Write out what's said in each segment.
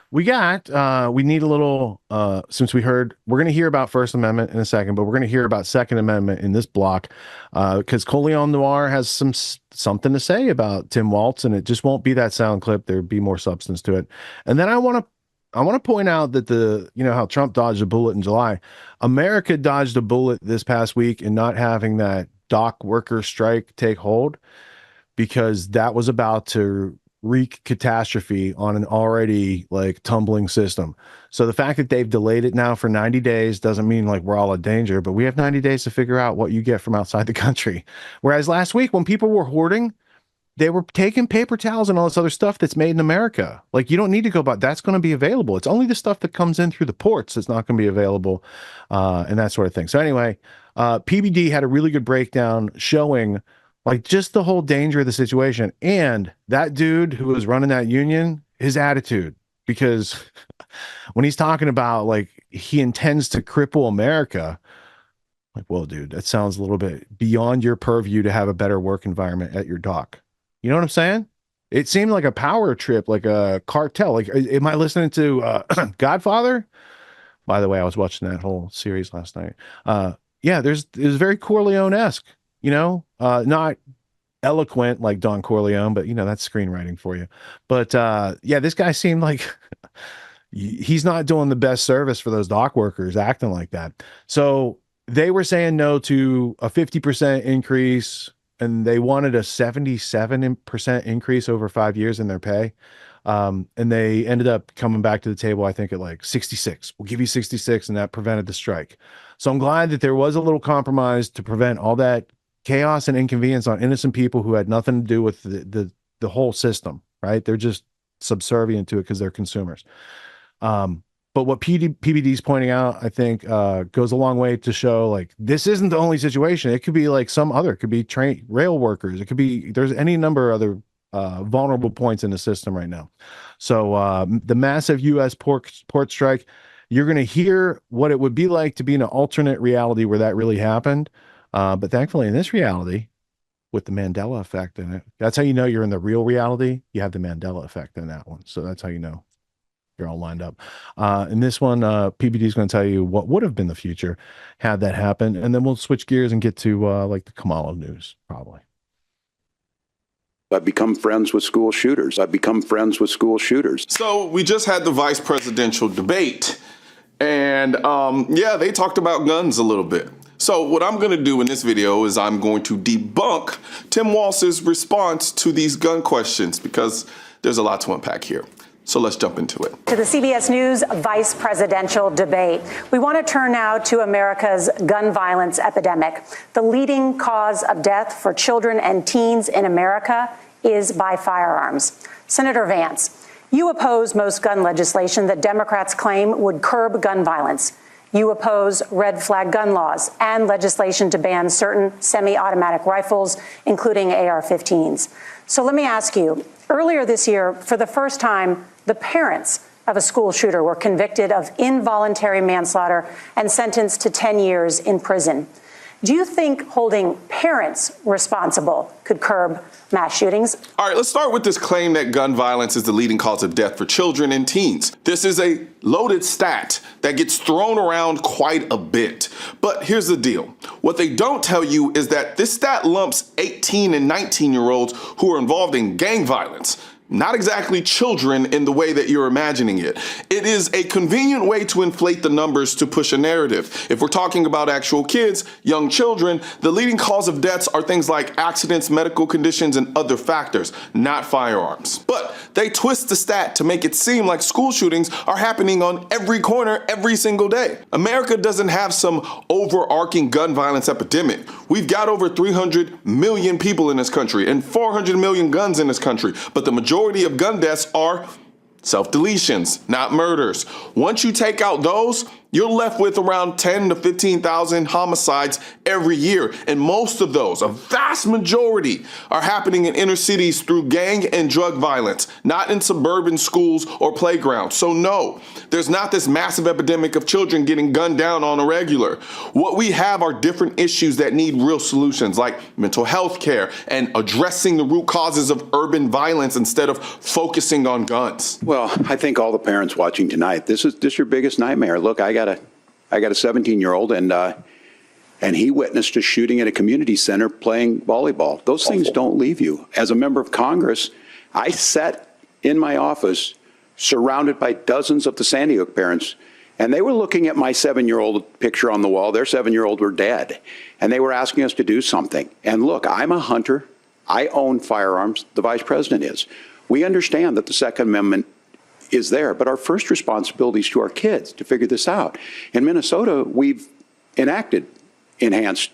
We need a little, since we're going to hear about First Amendment in a second, but we're going to hear about Second Amendment in this block, because Coleon Noir has something to say about Tim Walz, and it just won't be that sound clip. There'd be more substance to it. And then I want to point out that how Trump dodged a bullet in July. America dodged a bullet this past week in not having that dock worker strike take hold, because that was about to wreak catastrophe on an already like tumbling system. So the fact that they've delayed it now for 90 days doesn't mean like we're all in danger, but we have 90 days to figure out what you get from outside the country. Whereas last week when people were hoarding, they were taking paper towels and all this other stuff that's made in America. Like, you don't need to go about that's going to be available. It's only the stuff that comes in through the ports that's not going to be available, and that sort of thing. So anyway, PBD had a really good breakdown showing like just the whole danger of the situation. And that dude who was running that union, his attitude, because when he's talking about like he intends to cripple America, like, well, dude, that sounds a little bit beyond your purview to have a better work environment at your dock. You know what I'm saying? It seemed like a power trip, like a cartel. Like, am I listening to Godfather? By the way, I was watching that whole series last night. Yeah, it was very Corleone-esque. Not eloquent like Don Corleone, but that's screenwriting for you. But yeah, this guy seemed like he's not doing the best service for those dock workers acting like that. So they were saying no to a 50% increase, and they wanted a 77% increase over 5 years in their pay. And they ended up coming back to the table, I think, at like 66. We'll give you 66, and that prevented the strike. So I'm glad that there was a little compromise to prevent all that chaos and inconvenience on innocent people who had nothing to do with the whole system, right? They're just subservient to it because they're consumers. But what PBD is pointing out, I think, goes a long way to show like this isn't the only situation. It could be like some other, it could be rail workers. It could be, there's any number of other vulnerable points in the system right now. So the massive U.S. port strike, you're going to hear what it would be like to be in an alternate reality where that really happened. But thankfully in this reality, with the Mandela effect in it, that's how you know you're in the real reality. You have the Mandela effect in that one. So that's how you know you're all lined up. In this one, PBD is going to tell you what would have been the future had that happened. And then we'll switch gears and get to like the Kamala news, probably. I've become friends with school shooters. I've become friends with school shooters. So we just had the vice presidential debate, and yeah, they talked about guns a little bit. So what I'm going to do in this video is I'm going to debunk Tim Walz's response to these gun questions, because there's a lot to unpack here. So let's jump into it. To the CBS News vice presidential debate. We want to turn now to America's gun violence epidemic. The leading cause of death for children and teens in America is by firearms. Senator Vance, you oppose most gun legislation that Democrats claim would curb gun violence. You oppose red flag gun laws and legislation to ban certain semi-automatic rifles, including AR-15s. So let me ask you, earlier this year, for the first time, the parents of a school shooter were convicted of involuntary manslaughter and sentenced to 10 years in prison. Do you think holding parents responsible could curb mass shootings? All right, let's start with this claim that gun violence is the leading cause of death for children and teens. This is a loaded stat that gets thrown around quite a bit. But here's the deal. What they don't tell you is that this stat lumps 18 and 19-year-olds who are involved in gang violence. Not exactly children in the way that you're imagining it. It is a convenient way to inflate the numbers to push a narrative. If we're talking about actual kids, young children, the leading cause of deaths are things like accidents, medical conditions, and other factors, not firearms. But they twist the stat to make it seem like school shootings are happening on every corner every single day. America doesn't have some overarching gun violence epidemic. We've got over 300 million people in this country and 400 million guns in this country, but the majority of gun deaths are self-deletions, not murders. Once you take out those, you're left with around 10 to 15,000 homicides every year. And most of those, a vast majority, are happening in inner cities through gang and drug violence, not in suburban schools or playgrounds. So no, there's not this massive epidemic of children getting gunned down on a regular. What we have are different issues that need real solutions, like mental health care and addressing the root causes of urban violence instead of focusing on guns. Well, I think all the parents watching tonight, this is your biggest nightmare. Look, I got a 17-year-old, and he witnessed a shooting at a community center playing volleyball. Those things don't leave you. As a member of Congress, I sat in my office surrounded by dozens of the Sandy Hook parents, and they were looking at my 7-year-old picture on the wall. Their 7-year-old were dead, and they were asking us to do something. And look, I'm a hunter. I own firearms. The vice president is. We understand that the Second Amendment is there, but our first responsibility is to our kids to figure this out. In Minnesota, we've enacted enhanced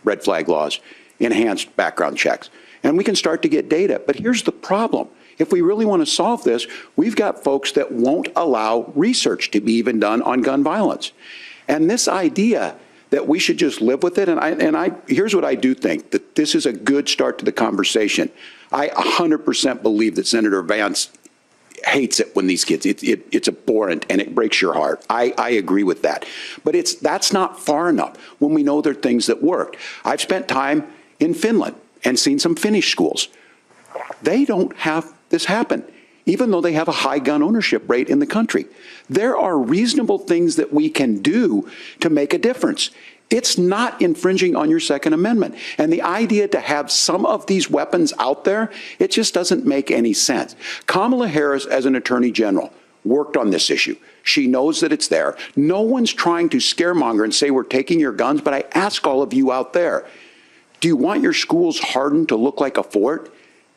red flag laws, enhanced background checks, and we can start to get data. But here's the problem. If we really want to solve this, we've got folks that won't allow research to be even done on gun violence. And this idea that we should just live with it, here's what I do think, that this is a good start to the conversation. I 100% believe that Senator Vance hates it when these kids, it's abhorrent and it breaks your heart. I agree with that. But that's not far enough when we know there are things that work. I've spent time in Finland and seen some Finnish schools. They don't have this happen, even though they have a high gun ownership rate in the country. There are reasonable things that we can do to make a difference. It's not infringing on your Second Amendment. And the idea to have some of these weapons out there, it just doesn't make any sense. Kamala Harris, as an attorney general, worked on this issue. She knows that it's there. No one's trying to scaremonger and say we're taking your guns, but I ask all of you out there, do you want your schools hardened to look like a fort?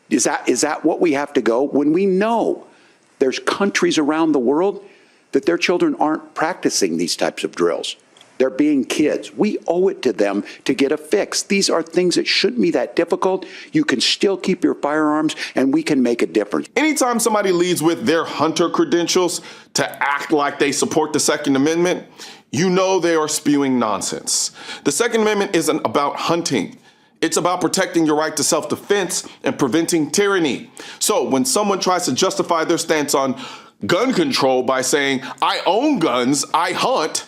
Is that what we have to go? When we know there's countries around the world that their children aren't practicing these types of drills. They're being kids. We owe it to them to get a fix. These are things that shouldn't be that difficult. You can still keep your firearms, and we can make a difference. Anytime somebody leads with their hunter credentials to act like they support the Second Amendment, you know they are spewing nonsense. The Second Amendment isn't about hunting. It's about protecting your right to self-defense and preventing tyranny. So when someone tries to justify their stance on gun control by saying, I own guns, I hunt,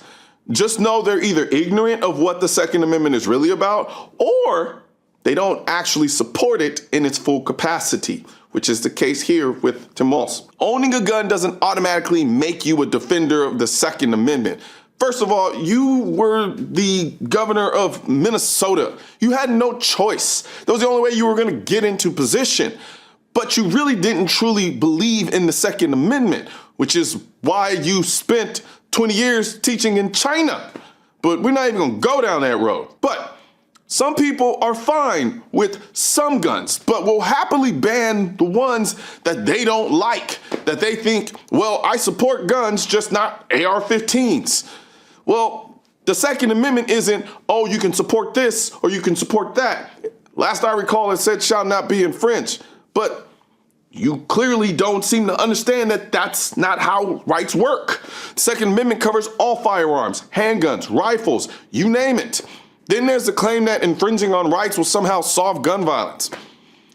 just know they're either ignorant of what the Second Amendment is really about, or they don't actually support it in its full capacity, which is the case here with Tim Walz. Owning a gun doesn't automatically make you a defender of the Second Amendment. First of all, you were the governor of Minnesota. You had no choice. That was the only way you were going to get into position. But you really didn't truly believe in the Second Amendment, which is why you spent 20 years teaching in China. But we're not even going to go down that road. But some people are fine with some guns, but will happily ban the ones that they don't like, that they think, well, I support guns, just not AR-15s. Well, the Second Amendment isn't, oh, you can support this or you can support that. Last I recall, it said shall not be infringed. But you clearly don't seem to understand that that's not how rights work. The Second Amendment covers all firearms, handguns, rifles, you name it. Then there's the claim that infringing on rights will somehow solve gun violence.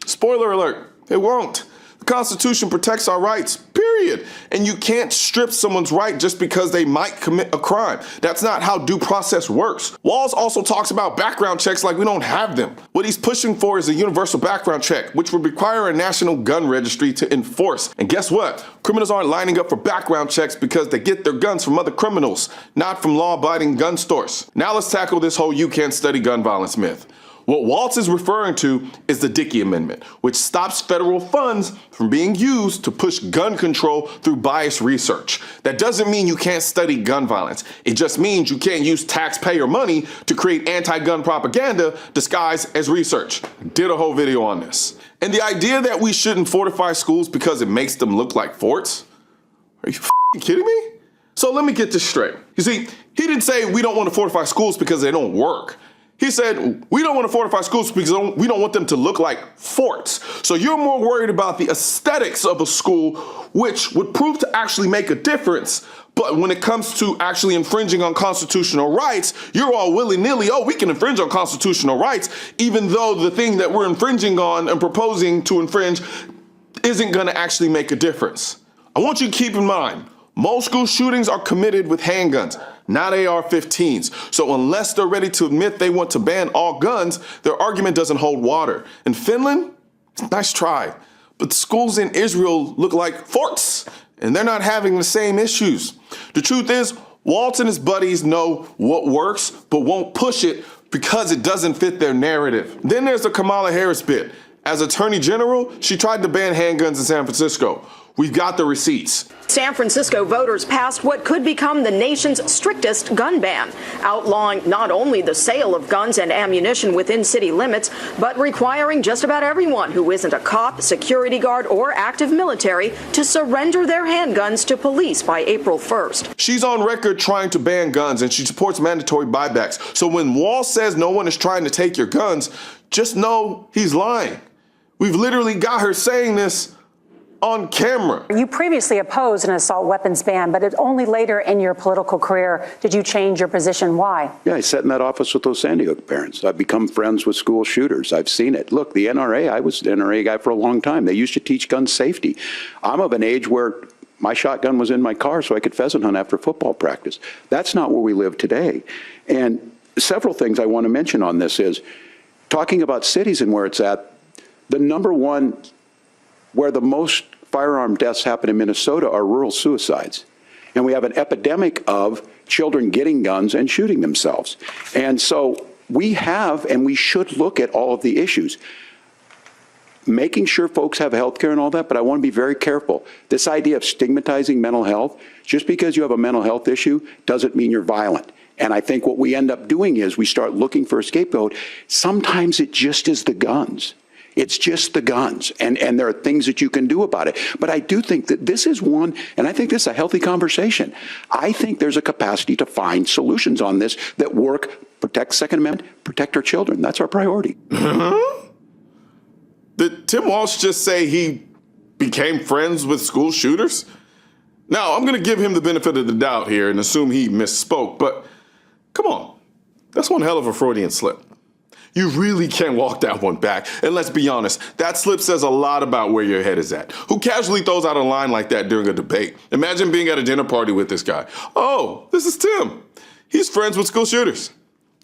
Spoiler alert, it won't. The Constitution protects our rights, period. And you can't strip someone's right just because they might commit a crime. That's not how due process works. Walz also talks about background checks like we don't have them. What he's pushing for is a universal background check, which would require a national gun registry to enforce. And guess what? Criminals aren't lining up for background checks because they get their guns from other criminals, not from law-abiding gun stores. Now let's tackle this whole you can't study gun violence myth. What Walz is referring to is the Dickey Amendment, which stops federal funds from being used to push gun control through biased research. That doesn't mean you can't study gun violence. It just means you can't use taxpayer money to create anti-gun propaganda disguised as research. Did a whole video on this. And the idea that we shouldn't fortify schools because it makes them look like forts? Are you kidding me? So let me get this straight. You see, he didn't say we don't want to fortify schools because they don't work. He said, we don't want to fortify schools because we don't want them to look like forts. So you're more worried about the aesthetics of a school, which would prove to actually make a difference, But when it comes to actually infringing on constitutional rights, you're all willy-nilly, oh, we can infringe on constitutional rights, even though the thing that we're infringing on and proposing to infringe isn't going to actually make a difference. I want you to keep in mind, most school shootings are committed with handguns, not AR-15s. So unless they're ready to admit they want to ban all guns, their argument doesn't hold water. In Finland, nice try, but the schools in Israel look like forts, and they're not having the same issues. The truth is, Waltz and his buddies know what works, but won't push it because it doesn't fit their narrative. Then there's the Kamala Harris bit. As Attorney General, she tried to ban handguns in San Francisco. We've got the receipts. San Francisco voters passed what could become the nation's strictest gun ban, outlawing not only the sale of guns and ammunition within city limits, but requiring just about everyone who isn't a cop, security guard, or active military to surrender their handguns to police by April 1st. She's on record trying to ban guns, and she supports mandatory buybacks. So when Wall says no one is trying to take your guns, just know he's lying. We've literally got her saying this on camera. You previously opposed an assault weapons ban, but only later in your political career did you change your position. Why? Yeah, I sat in that office with those Sandy Hook parents. I've become friends with school shooters. I've seen it. Look, the NRA, I was an NRA guy for a long time. They used to teach gun safety. I'm of an age where my shotgun was in my car so I could pheasant hunt after football practice. That's not where we live today. And several things I want to mention on this is, talking about cities and where it's at, the number one where the most firearm deaths happen in Minnesota are rural suicides. And we have an epidemic of children getting guns and shooting themselves. And so we have, and we should look at all of the issues, making sure folks have health care and all that, but I want to be very careful. This idea of stigmatizing mental health, just because you have a mental health issue doesn't mean you're violent. And I think what we end up doing is we start looking for a scapegoat. Sometimes it just is the guns. It's just the guns, and there are things that you can do about it. But I do think that this is one, and I think this is a healthy conversation. I think there's a capacity to find solutions on this that work, protect Second Amendment, protect our children. That's our priority. Did Tim Walsh just say he became friends with school shooters? Now, I'm going to give him the benefit of the doubt here and assume he misspoke, but come on, that's one hell of a Freudian slip. You really can't walk that one back. And let's be honest, that slip says a lot about where your head is at. Who casually throws out a line like that during a debate? Imagine being at a dinner party with this guy. Oh, this is Tim. He's friends with school shooters.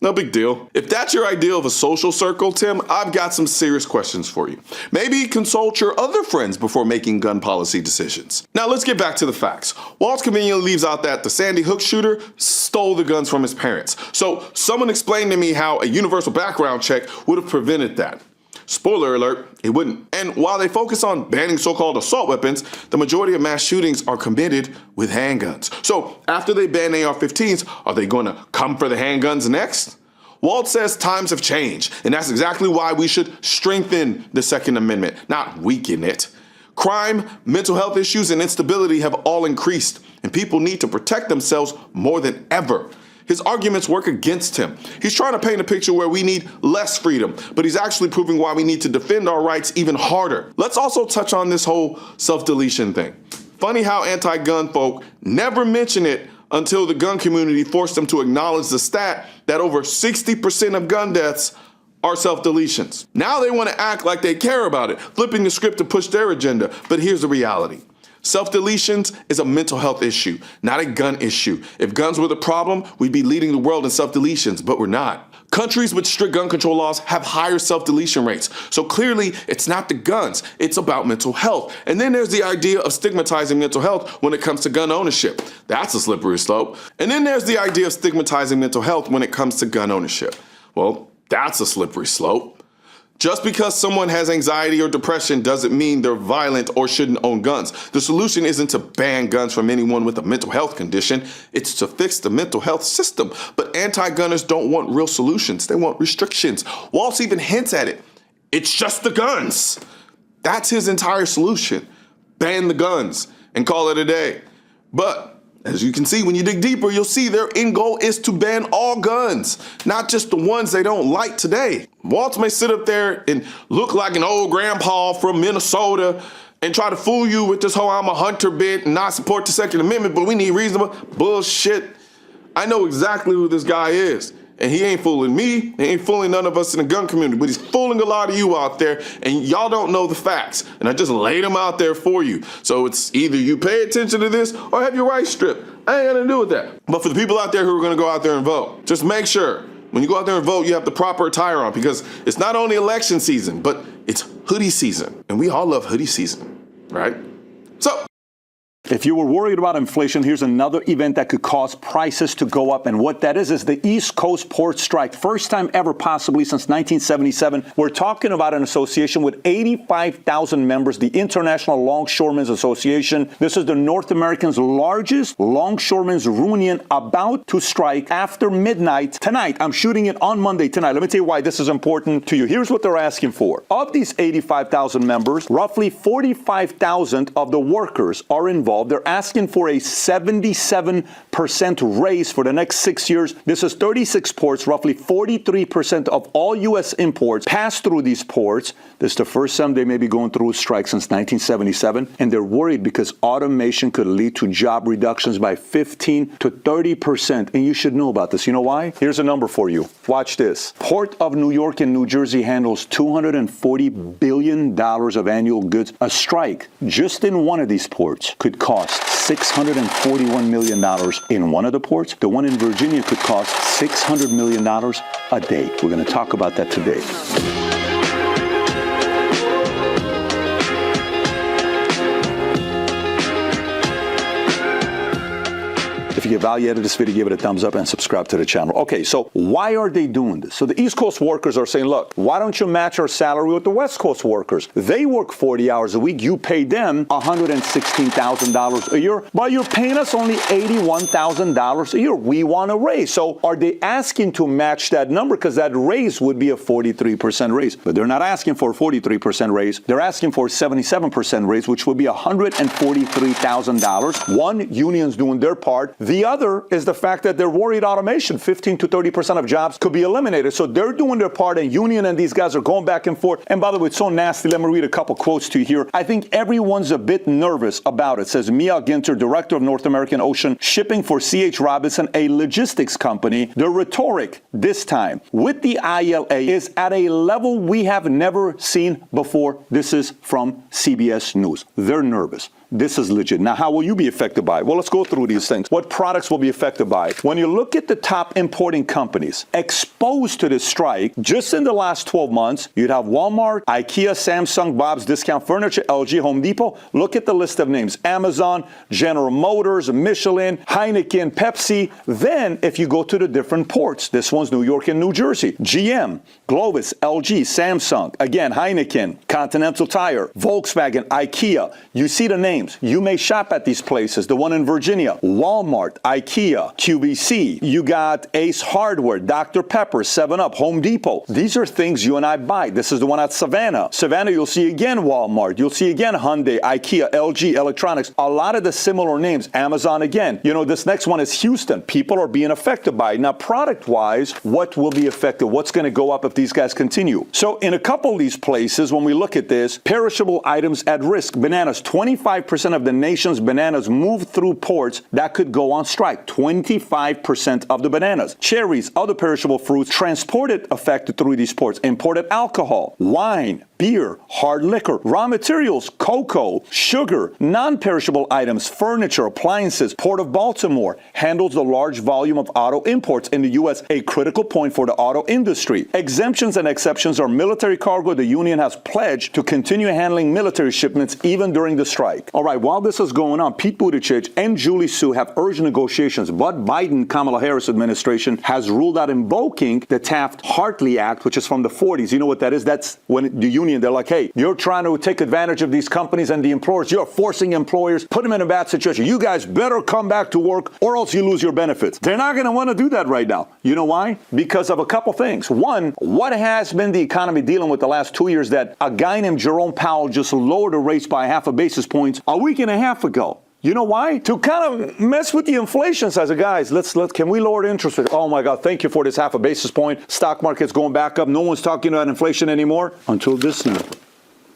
No big deal. If that's your idea of a social circle, Tim, I've got some serious questions for you. Maybe consult your other friends before making gun policy decisions. Now let's get back to the facts. Waltz conveniently leaves out that the Sandy Hook shooter stole the guns from his parents. So someone explained to me how a universal background check would have prevented that. Spoiler alert, it wouldn't. And while they focus on banning so-called assault weapons, the majority of mass shootings are committed with handguns. So after they ban AR-15s, are they going to come for the handguns next? Waltz says times have changed, and that's exactly why we should strengthen the Second Amendment, not weaken it. Crime, mental health issues, and instability have all increased, and people need to protect themselves more than ever. His arguments work against him. He's trying to paint a picture where we need less freedom, but he's actually proving why we need to defend our rights even harder. Let's also touch on this whole self-deletion thing. Funny how anti-gun folk never mention it until the gun community forced them to acknowledge the stat that over 60% of gun deaths are self-deletions. Now they want to act like they care about it, flipping the script to push their agenda. But here's the reality. Self-deletions is a mental health issue, not a gun issue. If guns were the problem, we'd be leading the world in self-deletions, but we're not. Countries with strict gun control laws have higher self-deletion rates. So clearly, it's not the guns, it's about mental health. And then there's the idea of stigmatizing mental health when it comes to gun ownership. That's a slippery slope. And then there's the idea of stigmatizing mental health when it comes to gun ownership. Well, that's a slippery slope. Just because someone has anxiety or depression doesn't mean they're violent or shouldn't own guns. The solution isn't to ban guns from anyone with a mental health condition. It's to fix the mental health system. But anti-gunners don't want real solutions. They want restrictions. Waltz even hints at it. It's just the guns. That's his entire solution. Ban the guns and call it a day. But as you can see, when you dig deeper, you'll see their end goal is to ban all guns, not just the ones they don't like today. Waltz may sit up there and look like an old grandpa from Minnesota and try to fool you with this whole I'm a hunter bit and not support the Second Amendment, but we need reasonable bullshit. I know exactly who this guy is. And he ain't fooling me, he ain't fooling none of us in the gun community, but he's fooling a lot of you out there, and y'all don't know the facts. And I just laid them out there for you. So it's either you pay attention to this or have your rights stripped. I ain't gonna do with that. But for the people out there who are gonna go out there and vote, just make sure when you go out there and vote, you have the proper attire on, because it's not only election season, but it's hoodie season. And we all love hoodie season, right? So, if you were worried about inflation, here's another event that could cause prices to go up. And what that is the East Coast port strike. First time ever possibly since 1977. We're talking about an association with 85,000 members, the International Longshoremen's Association. This is the North American's largest longshoremen's union, about to strike after midnight tonight. I'm shooting it on Monday tonight. Let me tell you why this is important to you. Here's what they're asking for. Of these 85,000 members, roughly 45,000 of the workers are involved. They're asking for a 77% raise for the next 6 years. This is 36 ports. Roughly 43% of all U.S. imports pass through these ports. This is the first time they may be going through a strike since 1977. And they're worried because automation could lead to job reductions by 15 to 30%. And you should know about this. You know why? Here's a number for you. Watch this. Port of New York and New Jersey handles $240 billion of annual goods. A strike just in one of these ports could cost $641 million in one of the ports. The one in Virginia could cost $600 million a day. We're going to talk about that today. If you get value out of this video, give it a thumbs up and subscribe to the channel. Okay, so why are they doing this? So the East Coast workers are saying, look, why don't you match our salary with the West Coast workers? They work 40 hours a week. You pay them $116,000 a year, but you're paying us only $81,000 a year. We want a raise. So are they asking to match that number? Because that raise would be a 43% raise. But they're not asking for a 43% raise. They're asking for a 77% raise, which would be $143,000. One, union's doing their part. The other is the fact that they're worried automation, 15 to 30% of jobs could be eliminated. So they're doing their part, and union and these guys are going back and forth. And by the way, it's so nasty. Let me read a couple quotes to you here. I think everyone's a bit nervous about it, says Mia Ginter, director of North American Ocean Shipping for C.H. Robinson, a logistics company. The rhetoric this time with the ILA is at a level we have never seen before. This is from CBS News. They're nervous. This is legit. Now, how will you be affected by it? Well, let's go through these things. What products will be affected by it? When you look at the top importing companies exposed to this strike, just in the last 12 months, you'd have Walmart, IKEA, Samsung, Bob's Discount Furniture, LG, Home Depot. Look at the list of names. Amazon, General Motors, Michelin, Heineken, Pepsi. Then, if you go to the different ports, this one's New York and New Jersey. GM, Globus, LG, Samsung, again, Heineken, Continental Tire, Volkswagen, IKEA. You see the names. You may shop at these places. The one in Virginia, Walmart, IKEA, QVC. You got Ace Hardware, Dr. Pepper, 7-Up, Home Depot. These are things you and I buy. This is the one at Savannah. Savannah, you'll see again Walmart. You'll see again Hyundai, IKEA, LG, Electronics. A lot of the similar names. Amazon again. You know, this next one is Houston. People are being affected by it. Now, product-wise, what will be affected? What's going to go up if these guys continue? So in a couple of these places, when we look at this, perishable items at risk. Bananas, 25% of the nation's bananas move through ports that could go on strike. 25% of the bananas. Cherries, other perishable fruits, transported affected through these ports. Imported alcohol, wine, beer, hard liquor, raw materials, cocoa, sugar, non-perishable items, furniture, appliances. Port of Baltimore handles the large volume of auto imports in the U.S., a critical point for the auto industry. Exemptions and exceptions are military cargo. The union has pledged to continue handling military shipments even during the strike. All right, while this is going on, Pete Buttigieg and Julie Su have urged negotiations, but Biden-Kamala Harris administration has ruled out invoking the Taft-Hartley Act, which is from the 40s. You know what that is? That's when the union, they're like, hey, you're trying to take advantage of these companies and the employers. You're forcing employers, put them in a bad situation. You guys better come back to work or else you lose your benefits. They're not going to want to do that right now. You know why? Because of a couple things. One, what has been the economy dealing with the last 2 years that a guy named Jerome Powell just lowered the rates by half a basis point a week and a half ago? You know why? To kind of mess with the inflation. Says, guys, can we lower the interest rate? Oh my God, thank you for this half a basis point. Stock market's going back up. No one's talking about inflation anymore until this year.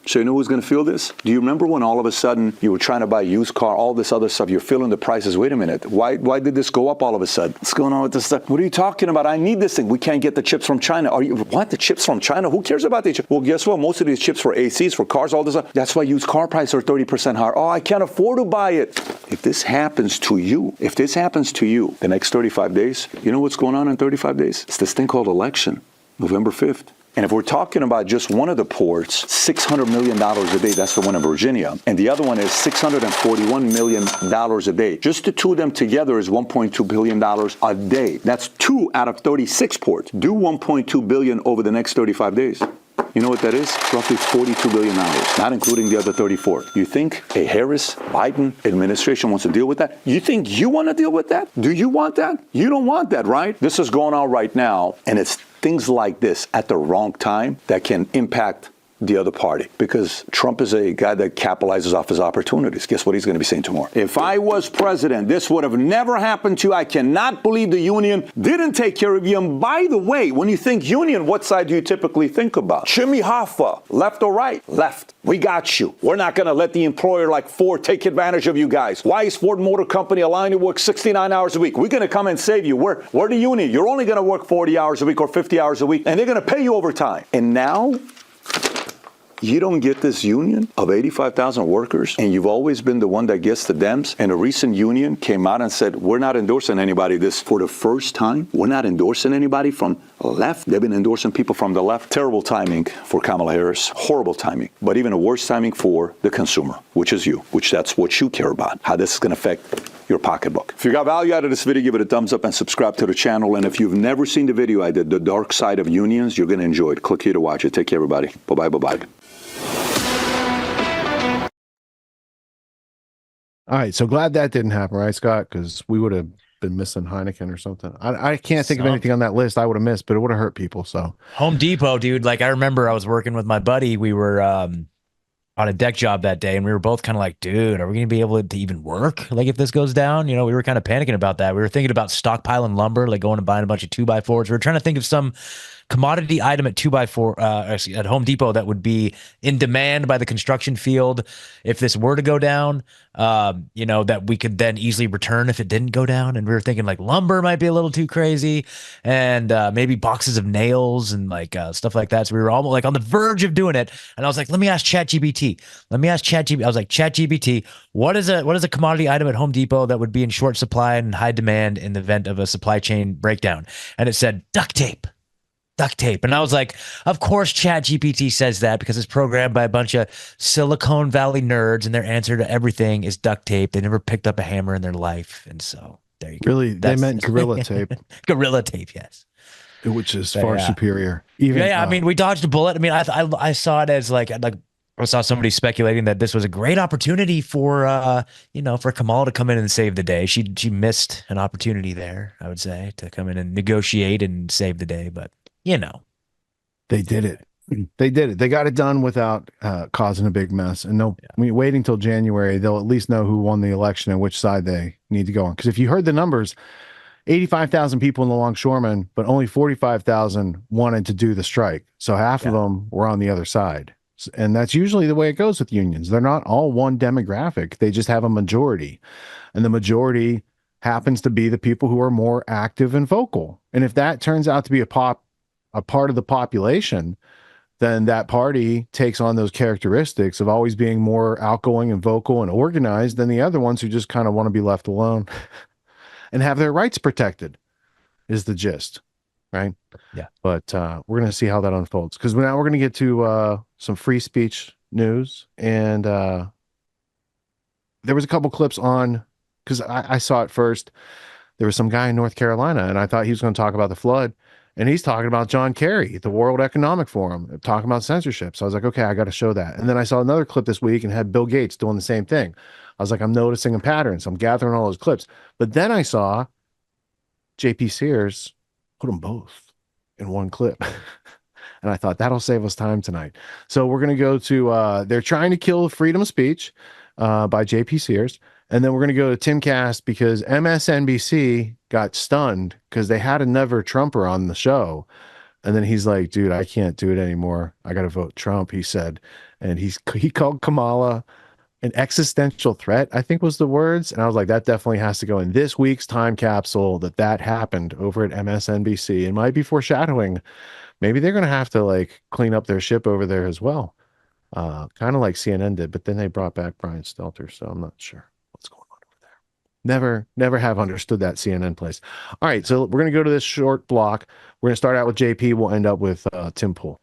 So you know who's going to feel this? Do you remember when all of a sudden you were trying to buy a used car, all this other stuff, you're feeling the prices? Wait a minute. Why did this go up all of a sudden? What's going on with this stuff? What are you talking about? I need this thing. We can't get the chips from China. What? The chips from China? Who cares about the chips? Well, guess what? Most of these chips for ACs, for cars, all this stuff. That's why used car prices are 30% higher. Oh, I can't afford to buy it. If this happens to you, the next 35 days, you know what's going on in 35 days? It's this thing called election, November 5th. And if we're talking about just one of the ports, $600 million a day, that's the one in Virginia. And the other one is $641 million a day. Just the two of them together is $1.2 billion a day. That's 2 out of 36 ports. Do $1.2 billion over the next 35 days. You know what that is? Roughly $42 billion, not including the other 34. You think a Harris-Biden administration wants to deal with that? You think you want to deal with that? Do you want that? You don't want that, right? This is going on right now, and it's things like this at the wrong time that can impact the other party, because Trump is a guy that capitalizes off his opportunities. Guess what he's going to be saying tomorrow? If I was president, this would have never happened to you. I cannot believe the union didn't take care of you. And by the way, when you think union, what side do you typically think about? Jimmy Hoffa, left or right? Left. We got you. We're not going to let the employer like Ford take advantage of you guys. Why is Ford Motor Company allowing you to work 69 hours a week? We're going to come and save you. We're the union. You're only going to work 40 hours a week or 50 hours a week, and they're going to pay you overtime. And now you don't get this union of 85,000 workers, and you've always been the one that gets the Dems. And a recent union came out and said, we're not endorsing anybody this for the first time. We're not endorsing anybody from left. They've been endorsing people from the left. Terrible timing for Kamala Harris. Horrible timing. But even a worse timing for the consumer, which is you, which that's what you care about, how this is going to affect your pocketbook. If you got value out of this video, give it a thumbs up and subscribe to the channel. And if you've never seen the video I did, The Dark Side of Unions, you're going to enjoy it. Click here to watch it. Take care, everybody. Bye-bye, bye-bye. All right, so glad that didn't happen, right, Scott? Because we would have been missing Heineken or something. I can't think of anything on that list I would have missed, but it would have hurt people. So Home Depot, dude. Like I remember I was working with my buddy. We were on a deck job that day, and we were both kind of like, dude, are we going to be able to even work? Like if this goes down, you know, we were kind of panicking about that. We were thinking about stockpiling lumber, like going and buying a bunch of 2x4s. We were trying to think of some commodity item at 2x4 at Home Depot that would be in demand by the construction field if this were to go down, you know, that we could then easily return if it didn't go down. And we were thinking like lumber might be a little too crazy, and maybe boxes of nails and like stuff like that. So we were almost like on the verge of doing it. And I was like, let me ask ChatGPT. I was like, ChatGPT, what is a commodity item at Home Depot that would be in short supply and high demand in the event of a supply chain breakdown? And it said duct tape. And I was like, of course ChatGPT says that because it's programmed by a bunch of Silicon Valley nerds, and their answer to everything is duct tape. They never picked up a hammer in their life. And so there you go. Really, they meant Gorilla Tape. Gorilla Tape, yes. Which is far superior. Even, I mean, we dodged a bullet. I mean, I saw it as like I saw somebody speculating that this was a great opportunity for you know, for Kamala to come in and save the day. She missed an opportunity there, I would say, to come in and negotiate and save the day, but you know, they did it. They did it. They got it done without causing a big mess. And I mean, waiting until January, they'll at least know who won the election and which side they need to go on. Because if you heard the numbers, 85,000 people in the longshoremen, but only 45,000 wanted to do the strike. So half of them were on the other side. And that's usually the way it goes with unions. They're not all one demographic. They just have a majority. And the majority happens to be the people who are more active and vocal. And if that turns out to be a part of the population, then that party takes on those characteristics of always being more outgoing and vocal and organized than the other ones who just kind of want to be left alone and have their rights protected, is the gist, right? Yeah. But we're going to see how that unfolds, because now we're going to get to some free speech news. And there was a couple clips on, because I saw it first. There was some guy in North Carolina, and I thought he was going to talk about the flood. And he's talking about John Kerry, the World Economic Forum, talking about censorship. So I was like, okay, I got to show that. And then I saw another clip this week and had Bill Gates doing the same thing. I was like, I'm noticing a pattern. So I'm gathering all those clips. But then I saw JP Sears put them both in one clip. And I thought that'll save us time tonight. So we're going to go to, they're trying to kill freedom of speech by JP Sears. And then we're going to go to Timcast because MSNBC got stunned because they had a Never Trumper on the show And then he's like, dude, I can't do it anymore. I got to vote Trump, he said. And he called Kamala an existential threat, I think was the words. And I was like, that definitely has to go in this week's time capsule that happened over at MSNBC. It might be foreshadowing. Maybe they're going to have to like clean up their ship over there as well. Kind of like CNN did, but then they brought back Brian Stelter. So I'm not sure what's going on over there. Never have understood that CNN place. All right. So we're going to go to this short block. We're going to start out with JP. We'll end up with Tim Pool.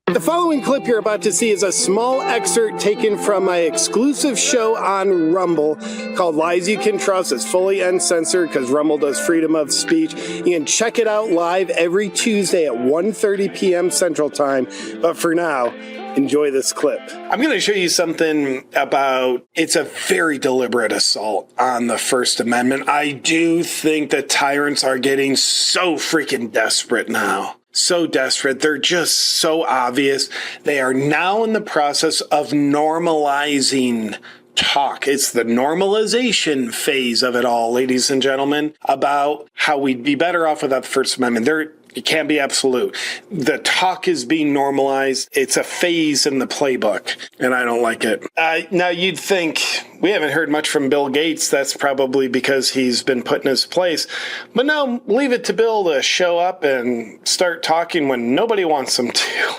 The following clip you're about to see is a small excerpt taken from my exclusive show on Rumble called Lies You Can Trust. It's fully uncensored because Rumble does freedom of speech. You can check it out live every Tuesday at 1:30 p.m. Central Time. But for now, enjoy this clip. I'm going to show you something about, it's a very deliberate assault on the First Amendment. I do think that tyrants are getting so freaking desperate now. So desperate. They're just so obvious. They are now in the process of normalizing talk. It's the normalization phase of it all, ladies and gentlemen, about how we'd be better off without the First Amendment. It can't be absolute. The talk is being normalized. It's a phase in the playbook, and I don't like it. Now, you'd think we haven't heard much from Bill Gates. That's probably because he's been put in his place. But no, leave it to Bill to show up and start talking when nobody wants him to.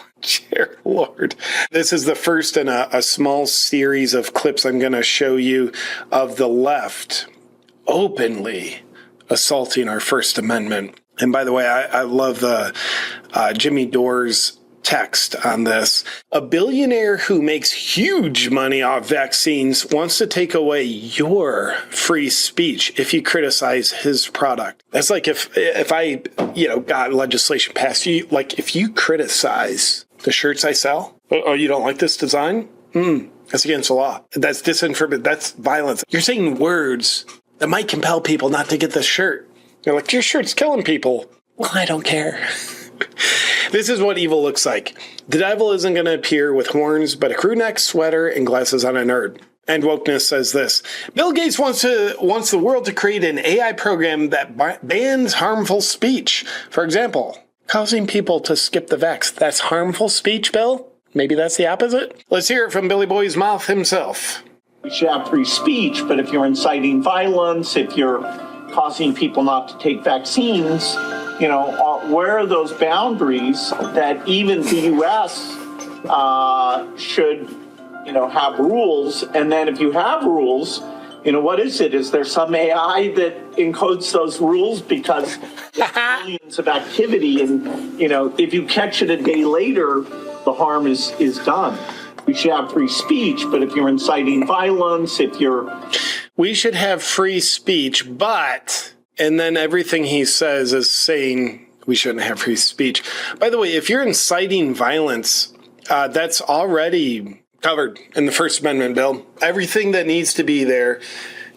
Dear Lord. This is the first in a small series of clips I'm going to show you of the left openly assaulting our First Amendment. And by the way, I love the Jimmy Dore's text on this. A billionaire who makes huge money off vaccines wants to take away your free speech if you criticize his product. That's like if I, got legislation passed, if you criticize the shirts I sell, oh, you don't like this design? That's against the law. That's disinformation. That's violence. You're saying words that might compel people not to get this shirt. They're like, your shirt's killing people. Well, I don't care. This is what evil looks like. The devil isn't going to appear with horns, but a crew neck, sweater, and glasses on a nerd. And Wokeness says this. Bill Gates wants the world to create an AI program that bans harmful speech. For example, causing people to skip the vax. That's harmful speech, Bill? Maybe that's the opposite? Let's hear it from Billy Boy's mouth himself. We should have free speech, but if you're inciting violence, if you're causing people not to take vaccines, where are those boundaries that even the U.S. should, have rules? And then if you have rules, what is it? Is there some AI that encodes those rules? Because there's millions of activity, and, if you catch it a day later, the harm is done. We should have free speech, but if you're inciting violence, we should have free speech, but, and then everything he says is saying we shouldn't have free speech. By the way, if you're inciting violence, that's already covered in the First Amendment bill. Everything that needs to be there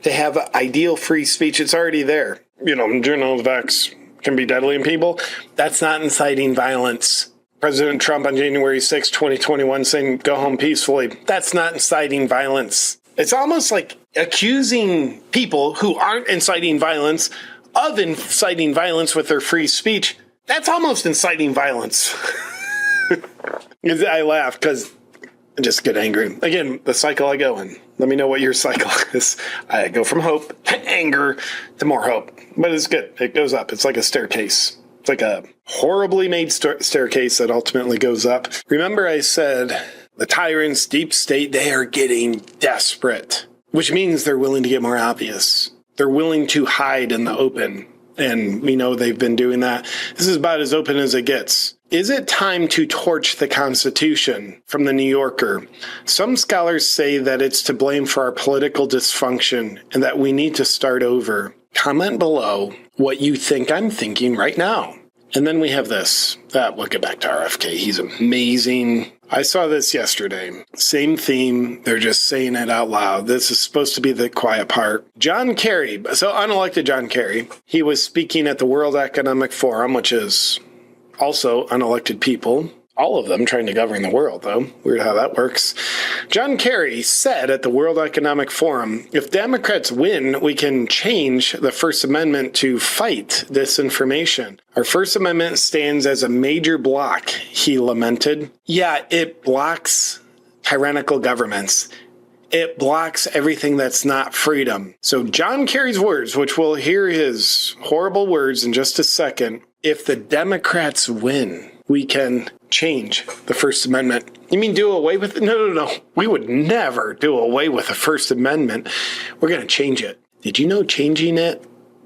to have ideal free speech, it's already there. Vax can be deadly in people. That's not inciting violence. President Trump on January 6, 2021 saying, go home peacefully. That's not inciting violence. It's almost like accusing people who aren't inciting violence of inciting violence with their free speech. That's almost inciting violence. I laugh because I just get angry. Again, the cycle I go in. Let me know what your cycle is. I go from hope to anger to more hope. But it's good. It goes up. It's like a staircase. It's like a horribly made staircase that ultimately goes up. Remember I said the tyrants, deep state, they are getting desperate, which means they're willing to get more obvious. They're willing to hide in the open. And we know they've been doing that. This is about as open as it gets. Is it time to torch the Constitution? From the New Yorker. Some scholars say that it's to blame for our political dysfunction and that we need to start over. Comment below what you think I'm thinking right now. And then we have this. We'll get back to RFK. He's amazing. I saw this yesterday. Same theme. They're just saying it out loud. This is supposed to be the quiet part. John Kerry. So unelected John Kerry. He was speaking at the World Economic Forum, which is also unelected people. all of them trying to govern the world, though. Weird how that works. John Kerry said at the World Economic Forum, if Democrats win, we can change the First Amendment to fight disinformation. Our First Amendment stands as a major block, he lamented. Yeah, it blocks tyrannical governments. It blocks everything that's not freedom. So John Kerry's words, which we'll hear his horrible words in just a second, if the Democrats win, we can change the First Amendment. You mean do away with it? No. We would never do away with the First Amendment. We're going to change it. Did you know changing it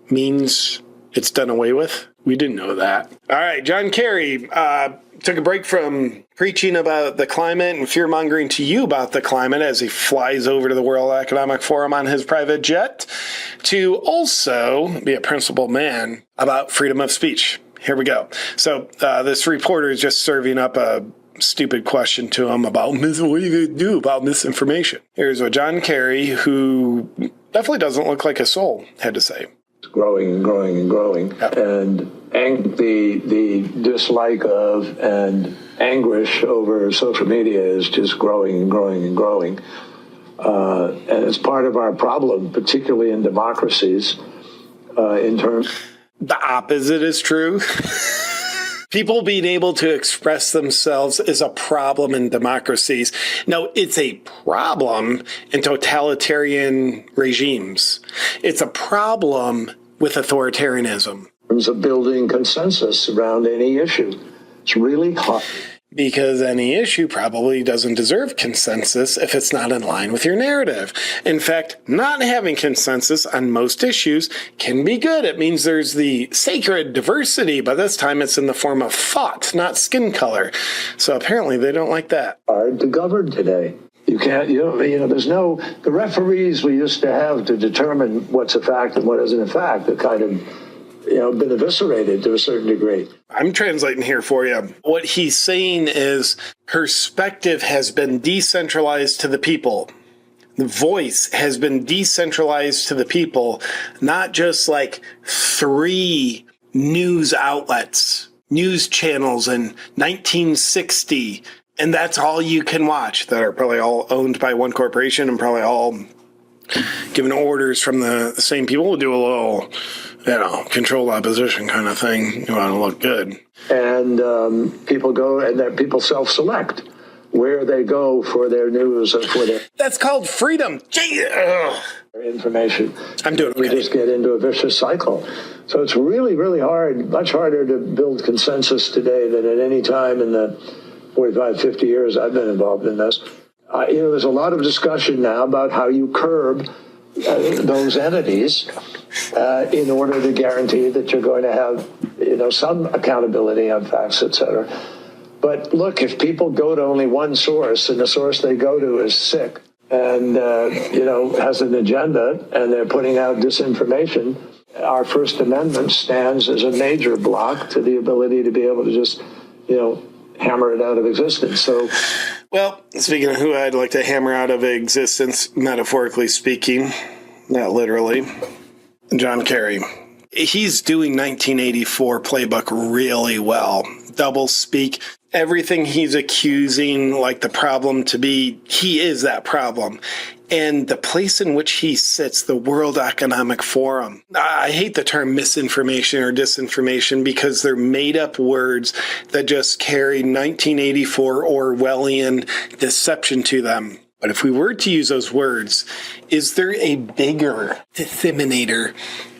means it's done away with? We didn't know that. All right, John Kerry took a break from preaching about the climate and fear-mongering to you about the climate as he flies over to the World Economic Forum on his private jet to also be a principled man about freedom of speech. Here we go. So this reporter is just serving up a stupid question to him about what are you going to do about misinformation. Here's what John Kerry, who definitely doesn't look like a soul, had to say. It's growing and growing and growing. Yep. And the dislike of and anguish over social media is just growing and growing and growing. And it's part of our problem, particularly in democracies, in terms... The opposite is true. People being able to express themselves is a problem in democracies. No, it's a problem in totalitarian regimes. It's a problem with authoritarianism. In terms of building consensus around any issue, it's really hard. Because any issue probably doesn't deserve consensus if it's not in line with your narrative. In fact, not having consensus on most issues can be good. It means there's the sacred diversity, but this time it's in the form of thought, not skin color. So apparently they don't like that. Hard to govern today. You can't, there's no, the referees we used to have to determine what's a fact and what isn't a fact, are kind of, been eviscerated to a certain degree. I'm translating here for you. What he's saying is perspective has been decentralized to the people. The voice has been decentralized to the people, not just like 3 news outlets, news channels in 1960, and that's all you can watch, that are probably all owned by one corporation and probably all given orders from the same people. We'll do a little, controlled opposition kind of thing. You want to look good. And people go and people self-select where they go for their news or for their... That's called freedom. Information. I'm doing okay. We just get into a vicious cycle. So it's really, really hard, much harder to build consensus today than at any time in the 45, 50 years I've been involved in this. There's a lot of discussion now about how you curb those entities in order to guarantee that you're going to have, some accountability on facts, et cetera. But look, if people go to only one source and the source they go to is sick and, has an agenda and they're putting out disinformation, our First Amendment stands as a major block to the ability to be able to just, hammer it out of existence. So, well, speaking of who I'd like to hammer out of existence, metaphorically speaking, not literally, John Kerry. He's doing 1984 playbook really well. Double speak. Everything he's accusing like the problem to be, he is that problem. And the place in which he sits, the World Economic Forum, I hate the term misinformation or disinformation because they're made up words that just carry 1984 Orwellian deception to them. But if we were to use those words, is there a bigger disseminator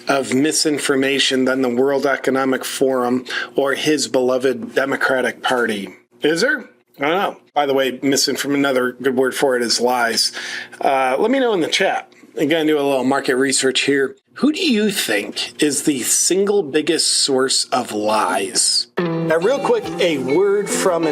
of misinformation than the World Economic Forum or his beloved Democratic Party? Is there? I don't know. By the way, another good word for it is lies. Let me know in the chat. I'm going to do a little market research here. Who do you think is the single biggest source of lies? Now, real quick, a word from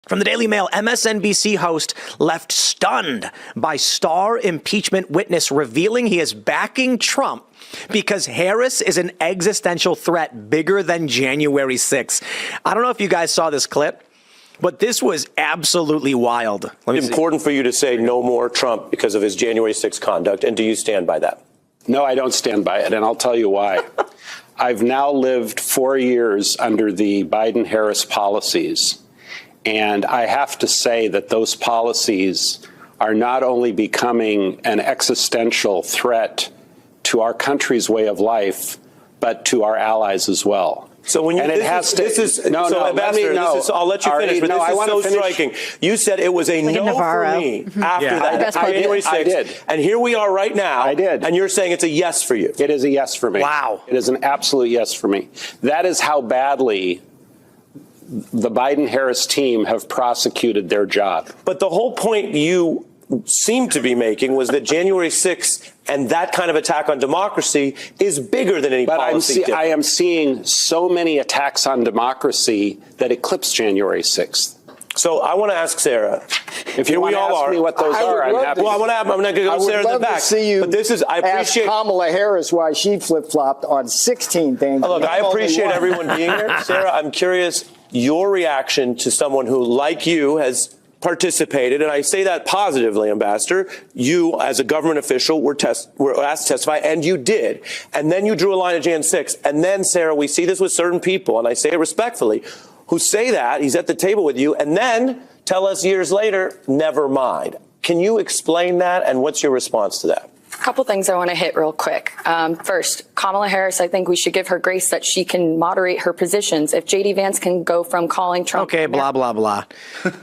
From the Daily Mail, MSNBC host left stunned by star impeachment witness revealing he is backing Trump because Harris is an existential threat bigger than January 6th. I don't know if you guys saw this clip, but this was absolutely wild. It's important for you to say no more Trump because of his January 6th conduct. And do you stand by that? No, I don't stand by it. And I'll tell you why. I've now lived 4 years under the Biden-Harris policies. And I have to say that those policies are not only becoming an existential threat to our country's way of life, but to our allies as well. So when you, and Ambassador, this is, I'll let you finish, but this is so striking. You said it was a no for me after that. I did. And here we are right now. I did. And you're saying it's a yes for you. It is a yes for me. Wow. It is an absolute yes for me. That is how badly the Biden-Harris team have prosecuted their job. But the whole point you seem to be making was that January 6th and that kind of attack on democracy is bigger than any policy. But I am seeing so many attacks on democracy that eclipse January 6th. So I want to ask Sarah. If you want to ask me what those are, I'm happy. Well, I'm going to go Sarah in the back. See you but this is, I appreciate Kamala Harris why she flip-flopped on 16 things. Look, I appreciate everyone being here. Sarah, I'm curious your reaction to someone who, like you, has participated, and I say that positively, Ambassador. You, as a government official, were asked to testify, and you did. And then you drew a line at Jan 6. And then, Sarah, we see this with certain people, and I say it respectfully, who say that, he's at the table with you, and then tell us years later, never mind. Can you explain that, and what's your response to that? A couple things I want to hit real quick. First, Kamala Harris, I think we should give her grace that she can moderate her positions. If J.D. Vance can go from calling Trump... Okay, blah, blah, blah.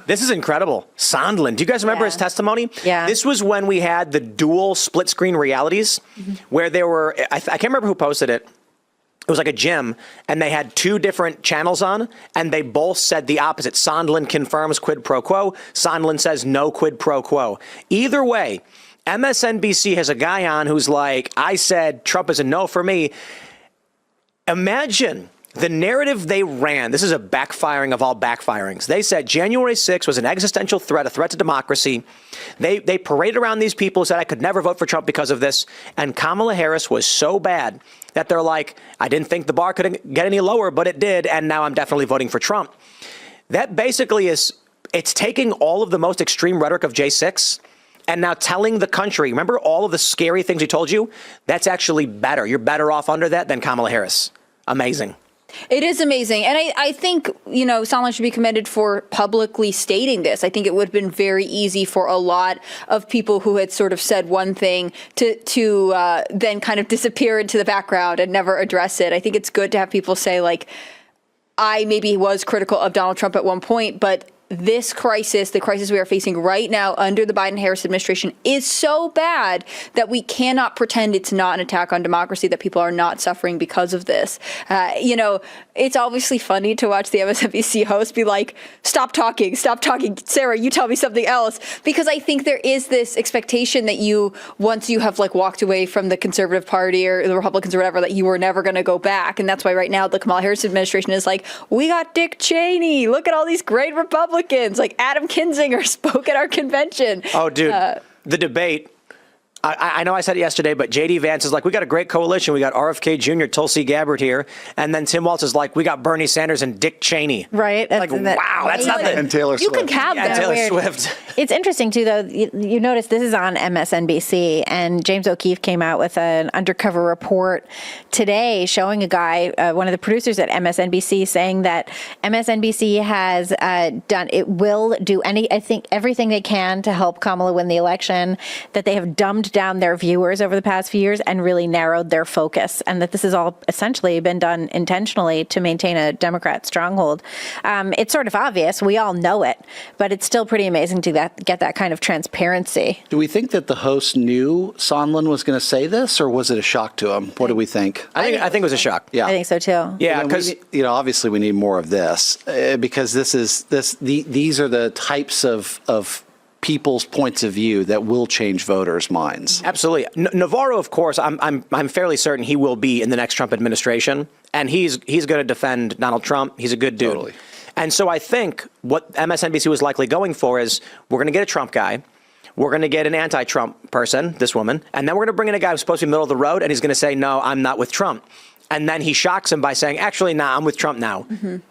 This is incredible. Sondland, do you guys remember his testimony? Yeah. This was when we had the dual split-screen realities, where there were... I can't remember who posted it. It was like a gym, and they had two different channels on, and they both said the opposite. Sondland confirms quid pro quo. Sondland says no quid pro quo. Either way... MSNBC has a guy on who's like, I said Trump is a no for me. Imagine the narrative they ran. This is a backfiring of all backfirings. They said January 6th was an existential threat, a threat to democracy. They paraded around these people who said I could never vote for Trump because of this. And Kamala Harris was so bad that they're like, I didn't think the bar could get any lower, but it did. And now I'm definitely voting for Trump. That basically is, it's taking all of the most extreme rhetoric of J6 and now telling the country, remember all of the scary things he told you? That's actually better. You're better off under that than Kamala Harris. Amazing. It is amazing. And I think, Sondland should be commended for publicly stating this. I think it would have been very easy for a lot of people who had sort of said one thing to then kind of disappear into the background and never address it. I think it's good to have people say, like, I maybe was critical of Donald Trump at one point, but this crisis, the crisis we are facing right now under the Biden-Harris administration, is so bad that we cannot pretend it's not an attack on democracy, that people are not suffering because of this. It's obviously funny to watch the MSNBC host be like, stop talking, Sarah, you tell me something else. Because I think there is this expectation that once you have walked away from the Conservative Party or the Republicans or whatever, that you were never going to go back. And that's why right now the Kamala Harris administration is like, we got Dick Cheney, look at all these great Republicans. Like Adam Kinzinger spoke at our convention. Oh, dude, the debate. I know I said it yesterday, but J.D. Vance is like, we got a great coalition. We got RFK Jr., Tulsi Gabbard here. And then Tim Walz is like, we got Bernie Sanders and Dick Cheney. Right. Wow, that's not the... And Taylor Swift. You can have that. Taylor weird. Swift. It's interesting, too, though. You notice this is on MSNBC, and James O'Keefe came out with an undercover report today showing a guy, one of the producers at MSNBC, saying that MSNBC has will do everything they can to help Kamala win the election, that they have dumbed down their viewers over the past few years and really narrowed their focus, and that this has all essentially been done intentionally to maintain a Democrat stronghold. It's sort of obvious. We all know it, but it's still pretty amazing to get that kind of transparency. Do we think that the host knew Sondland was going to say this, or was it a shock to him? What do we think? I think it was a shock. Yeah, I think so too. Yeah, because obviously we need more of this because these are the types of people's points of view that will change voters' minds. Absolutely. Navarro, of course, I'm fairly certain he will be in the next Trump administration, and he's going to defend Donald Trump. He's a good dude. Totally. And so I think what MSNBC was likely going for is, we're going to get a Trump guy, we're going to get an anti-Trump person, this woman, and then we're going to bring in a guy who's supposed to be middle of the road, and he's going to say, no, I'm not with Trump. And then he shocks him by saying, actually, nah, I'm with Trump now.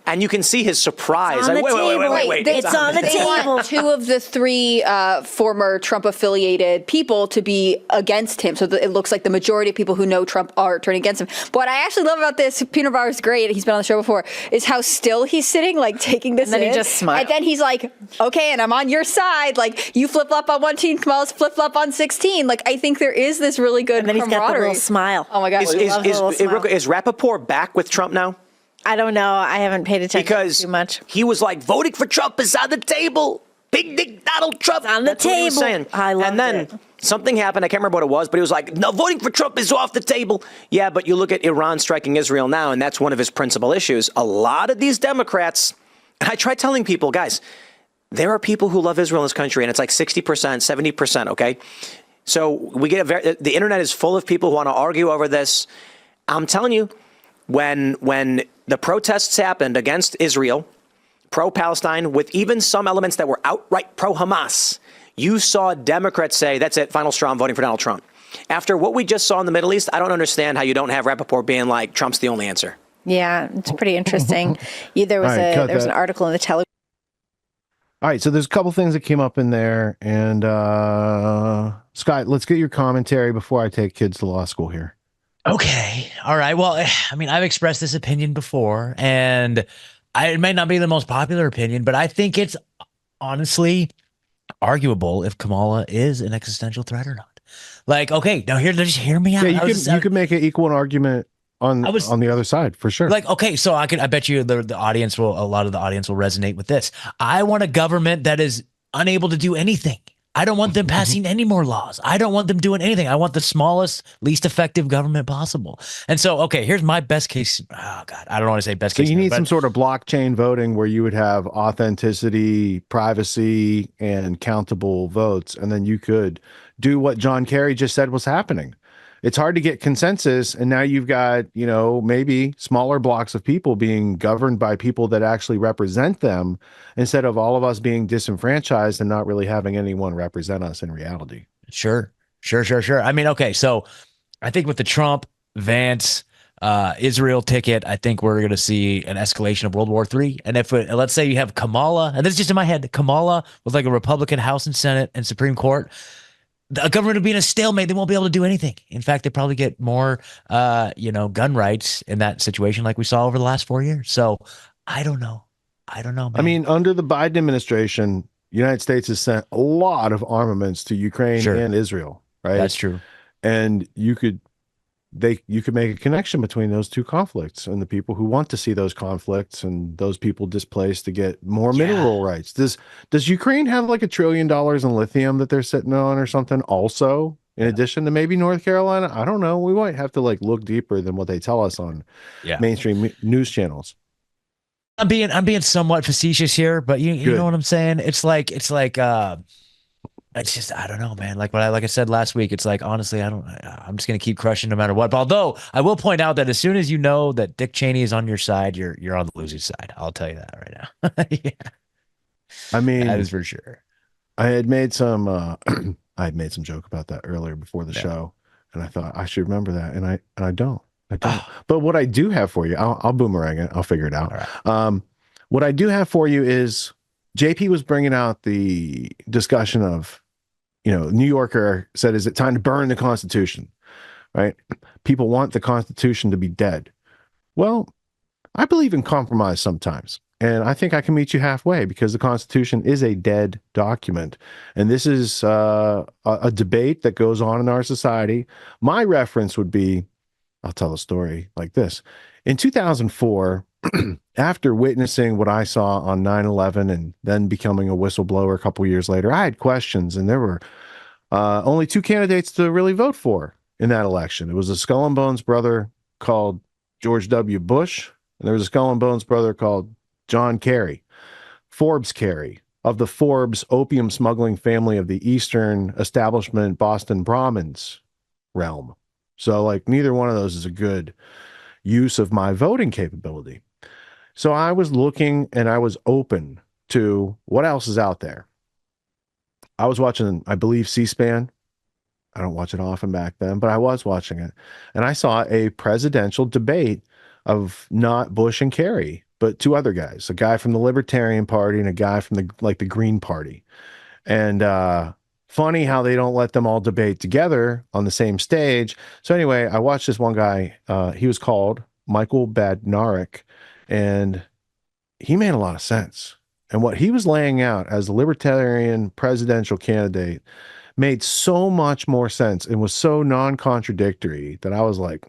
And you can see his surprise. It's on Like, the wait. It's on the They table. want two of the three former Trump-affiliated people to be against him, so that it looks like the majority of people who know Trump are turning against him. But what I actually love about this, Peanut Bar is great, he's been on the show before, is how still he's sitting, like taking this And then in. he just smiles. And then he's like, okay, and I'm on your side. Like, you flip-flop on one team, Kamala's flip-flop on 16. Like, I think there is this really good And then he's got the camaraderie. little smile. Oh my gosh. Is Rappaport back with Trump now? I don't know. I haven't paid attention too much. He was like, voting for Trump is on the table. Big Dick Donald Trump. on the That's what he was table. saying. I loved And then it. something happened. I can't remember what it was, but he was like, no, voting for Trump is off the table. Yeah, but you look at Iran striking Israel now, and that's one of his principal issues. A lot of these Democrats, and I try telling people, guys, there are people who love Israel in this country, and it's like 60%, 70%, okay? So we get the internet is full of people who want to argue over this. I'm telling you, when the protests happened against Israel, pro-Palestine, with even some elements that were outright pro-Hamas, you saw Democrats say, that's it, final straw, I'm voting for Donald Trump. After what we just saw in the Middle East, I don't understand how you don't have Rappaport being like, Trump's the only answer. Yeah, it's pretty interesting. There was an article in the Telegraph. All right, so there's a couple things that came up in there, and Scott, let's get your commentary before I take kids to law school here. Okay. All right. Well, I mean, I've expressed this opinion before, and it may not be the most popular opinion, but I think it's honestly arguable if Kamala is an existential threat or not. Like, okay, now just hear me out. Yeah, you could make an equal argument on the other side for sure. Like, okay, so I bet you the audience a lot of the audience will resonate with this. I want a government that is unable to do anything. I don't want them passing any more laws. I don't want them doing anything. I want the smallest, least effective government possible. And so, okay, here's my best case. Oh God, I don't want to say best case. So you need some sort of blockchain voting where you would have authenticity, privacy, and countable votes. And then you could do what John Kerry just said was happening. It's hard to get consensus. And now you've got, maybe smaller blocks of people being governed by people that actually represent them instead of all of us being disenfranchised and not really having anyone represent us in reality. Sure. I mean, okay, so I think with the Trump, Vance, Israel ticket, I think we're going to see an escalation of World War III. And if let's say you have Kamala, and this is just in my head, Kamala with like a Republican House and Senate and Supreme Court, the government will be in a stalemate. They won't be able to do anything. In fact, they probably get more, gun rights in that situation like we saw over the last 4 years. So I don't know. Man. I mean, under the Biden administration, the United States has sent a lot of armaments to Ukraine and Israel, right? That's true. And you could make a connection between those two conflicts and the people who want to see those conflicts and those people displaced to get more mineral rights. Does Ukraine have like $1 trillion in lithium that they're sitting on or something also, in addition to maybe North Carolina? I don't know. We might have to look deeper than what they tell us on mainstream news channels. I'm being somewhat facetious here, but you know what I'm saying? It's like it's just, I don't know, man. Like I said last week, it's like, honestly, I'm just going to keep crushing no matter what. But although I will point out that as soon as you know that Dick Cheney is on your side, you're on the losing side. I'll tell you that right now. Yeah. I mean, that is for sure. I had made some joke about that earlier before the show, and I thought I should remember that. And I don't. But what I do have for you, I'll boomerang it. I'll figure it out. Right. What I do have for you is JP was bringing out the discussion of, New Yorker said, is it time to burn the Constitution? Right? People want the Constitution to be dead. Well, I believe in compromise sometimes. And I think I can meet you halfway because the Constitution is a dead document. And this is a debate that goes on in our society. My reference would be, I'll tell a story like this. In 2004, after witnessing what I saw on 9/11 and then becoming a whistleblower a couple years later, I had questions, and there were only two candidates to really vote for in that election. It was a Skull and Bones brother called George W. Bush, and there was a Skull and Bones brother called John Kerry, Forbes Kerry, of the Forbes opium smuggling family of the Eastern establishment Boston Brahmins realm. So, neither one of those is a good use of my voting capability. So I was looking and I was open to what else is out there. I was watching, I believe, C-SPAN, I don't watch it often back then, but I was watching it. And I saw a presidential debate of not Bush and Kerry, but two other guys, a guy from the Libertarian Party and a guy from the Green Party. And funny how they don't let them all debate together on the same stage. So anyway, I watched this one guy. He was called Michael Badnarik, and he made a lot of sense. And what he was laying out as a libertarian presidential candidate made so much more sense and was so non-contradictory that I was like,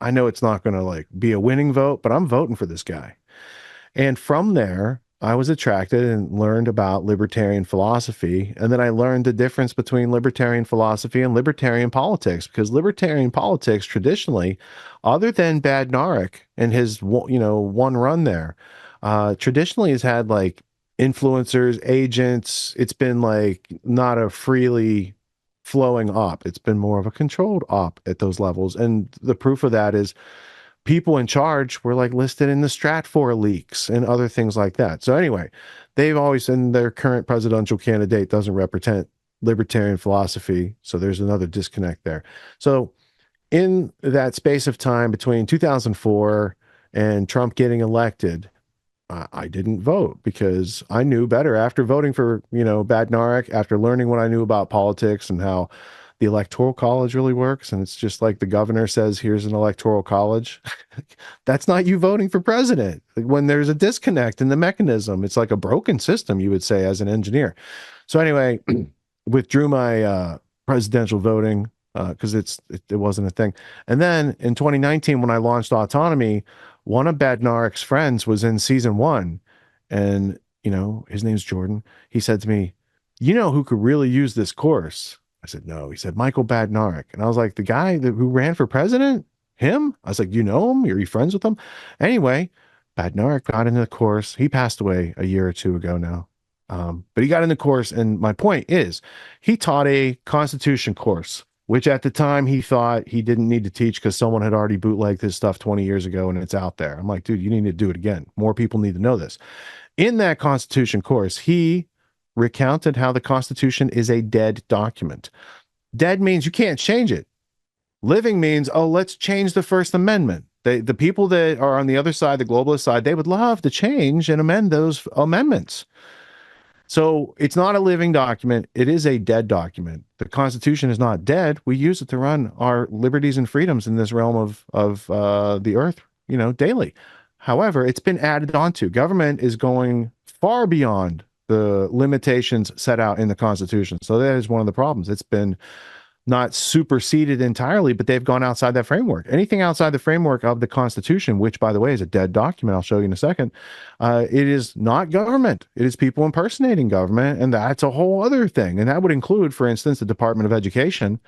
I know it's not going to like be a winning vote, but I'm voting for this guy. And from there, I was attracted and learned about libertarian philosophy. And then I learned the difference between libertarian philosophy and libertarian politics, because libertarian politics traditionally, other than Badnarik and his, one run there, traditionally has had like influencers, agents. It's been like not a freely flowing op. It's been more of a controlled op at those levels. And the proof of that is people in charge were like listed in the Stratfor leaks and other things like that. So anyway, they've always, and their current presidential candidate doesn't represent libertarian philosophy. So there's another disconnect there. So in that space of time between 2004 and Trump getting elected, I didn't vote because I knew better after voting for, Badnarik, after learning what I knew about politics and how the electoral college really works. And it's just like the governor says, here's an electoral college. That's not you voting for president. Like when there's a disconnect in the mechanism, it's like a broken system, you would say, as an engineer. So anyway, withdrew my presidential voting because it wasn't a thing. And then in 2019, when I launched Autonomy, one of Badnarik's friends was in season 1, and his name's Jordan. He said to me, who could really use this course? I said, no. He said, Michael Badnarik. And I was like, the guy who ran for president? Him? I was like, you know him? Are you friends with him? Anyway, Badnarik got into the course. He passed away a year or two ago now. But he got in the course, and my point is, he taught a Constitution course, which at the time he thought he didn't need to teach because someone had already bootlegged his stuff 20 years ago and it's out there. I'm like, dude, you need to do it again. More people need to know this. In that Constitution course, he recounted how the Constitution is a dead document. Dead means you can't change it. Living means, let's change the First Amendment. The people that are on the other side, the globalist side, they would love to change and amend those amendments. So it's not a living document. It is a dead document. The Constitution is not dead. We use it to run our liberties and freedoms in this realm of the earth, daily. However, it's been added onto. Government is going far beyond the limitations set out in the Constitution. So that is one of the problems. It's been not superseded entirely, but they've gone outside that framework. Anything outside the framework of the Constitution, which, by the way, is a dead document, I'll show you in a second, it is not government. It is people impersonating government, and that's a whole other thing. And that would include, for instance, the Department of Education,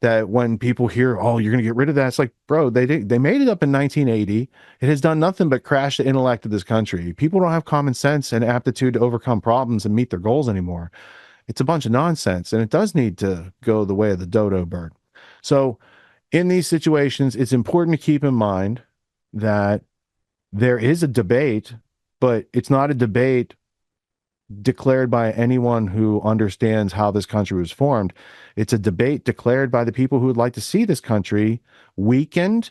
that when people hear, you're going to get rid of that, it's like, bro, they made it up in 1980. It has done nothing but crash the intellect of this country. People don't have common sense and aptitude to overcome problems and meet their goals anymore. It's a bunch of nonsense, and it does need to go the way of the dodo bird. So in these situations, it's important to keep in mind that there is a debate, but it's not a debate declared by anyone who understands how this country was formed. It's a debate declared by the people who would like to see this country weakened,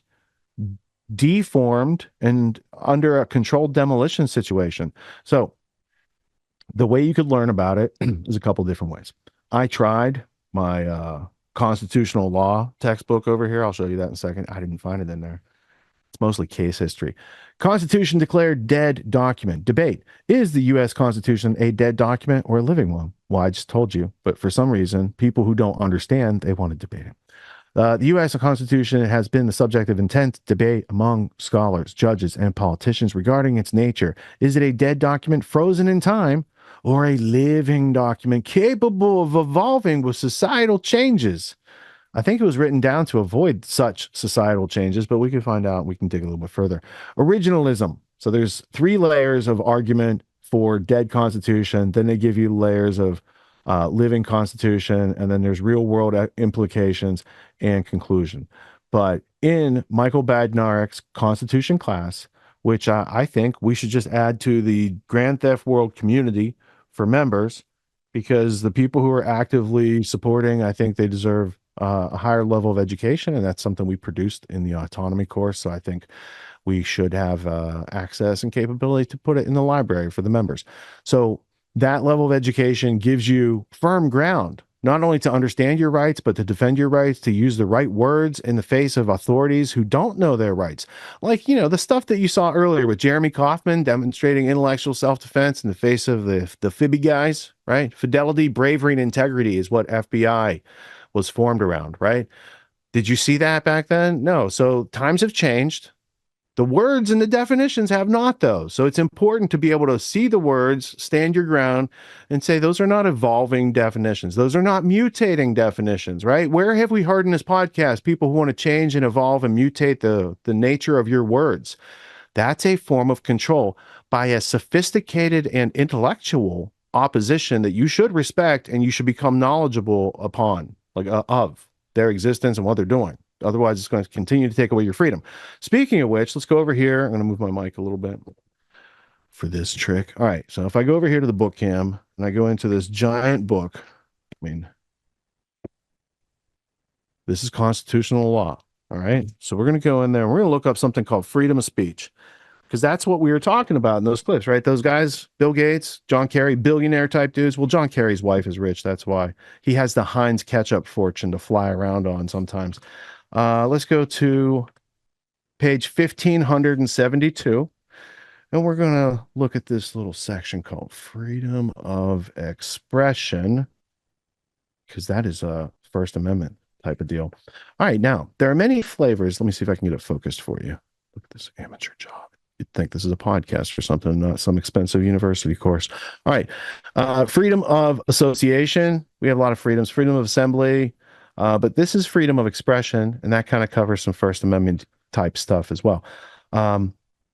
deformed, and under a controlled demolition situation. So the way you could learn about it is a couple different ways. I tried my constitutional law textbook over here. I'll show you that in a second. I didn't find it in there. It's mostly case history. Constitution declared dead document. Debate. Is the U.S. Constitution a dead document or a living one? Well, I just told you. But for some reason, people who don't understand, they want to debate it. The U.S. Constitution has been the subject of intense debate among scholars, judges, and politicians regarding its nature. Is it a dead document frozen in time, or a living document capable of evolving with societal changes? I think it was written down to avoid such societal changes, but we can find out. We can dig a little bit further. Originalism. So there's 3 layers of argument for dead constitution. Then they give you layers of living constitution, and then there's real world implications and conclusion. But in Michael Badnarik's Constitution class, which I think we should just add to the Grand Theft World community for members, because the people who are actively supporting, I think they deserve a higher level of education, and that's something we produced in the autonomy course. So I think we should have access and capability to put it in the library for the members. So that level of education gives you firm ground, not only to understand your rights, but to defend your rights, to use the right words in the face of authorities who don't know their rights. Like, you know, the stuff that you saw earlier with Jeremy Kauffman demonstrating intellectual self-defense in the face of the Fibby guys, right? Fidelity, bravery, and integrity is what FBI was formed around, right? Did you see that back then? No. So times have changed. The words and the definitions have not, though. So it's important to be able to see the words, stand your ground, and say those are not evolving definitions. Those are not mutating definitions, right? Where have we heard in this podcast people who want to change and evolve and mutate the nature of your words? That's a form of control by a sophisticated and intellectual opposition that you should respect and you should become knowledgeable upon, like of their existence and what they're doing. Otherwise, it's going to continue to take away your freedom. Speaking of which, let's go over here. I'm going to move my mic a little bit for this trick. All right. So if I go over here to the book cam and I go into this giant book, I mean, this is constitutional law. All right. So we're going to go in there and we're going to look up something called freedom of speech, because that's what we were talking about in those clips, right? Those guys, Bill Gates, John Kerry, billionaire type dudes. Well, John Kerry's wife is rich. That's why he has the Heinz ketchup fortune to fly around on sometimes. Let's go to page 1572, and we're going to look at this little section called freedom of expression, because that is a First Amendment type of deal. All right, now, there are many flavors. Let me see if I can get it focused for you. Look at this amateur job. You'd think this is a podcast or something, not some expensive university course. All right, freedom of association. We have a lot of freedoms. Freedom of assembly. But this is freedom of expression, and that kind of covers some First Amendment type stuff as well.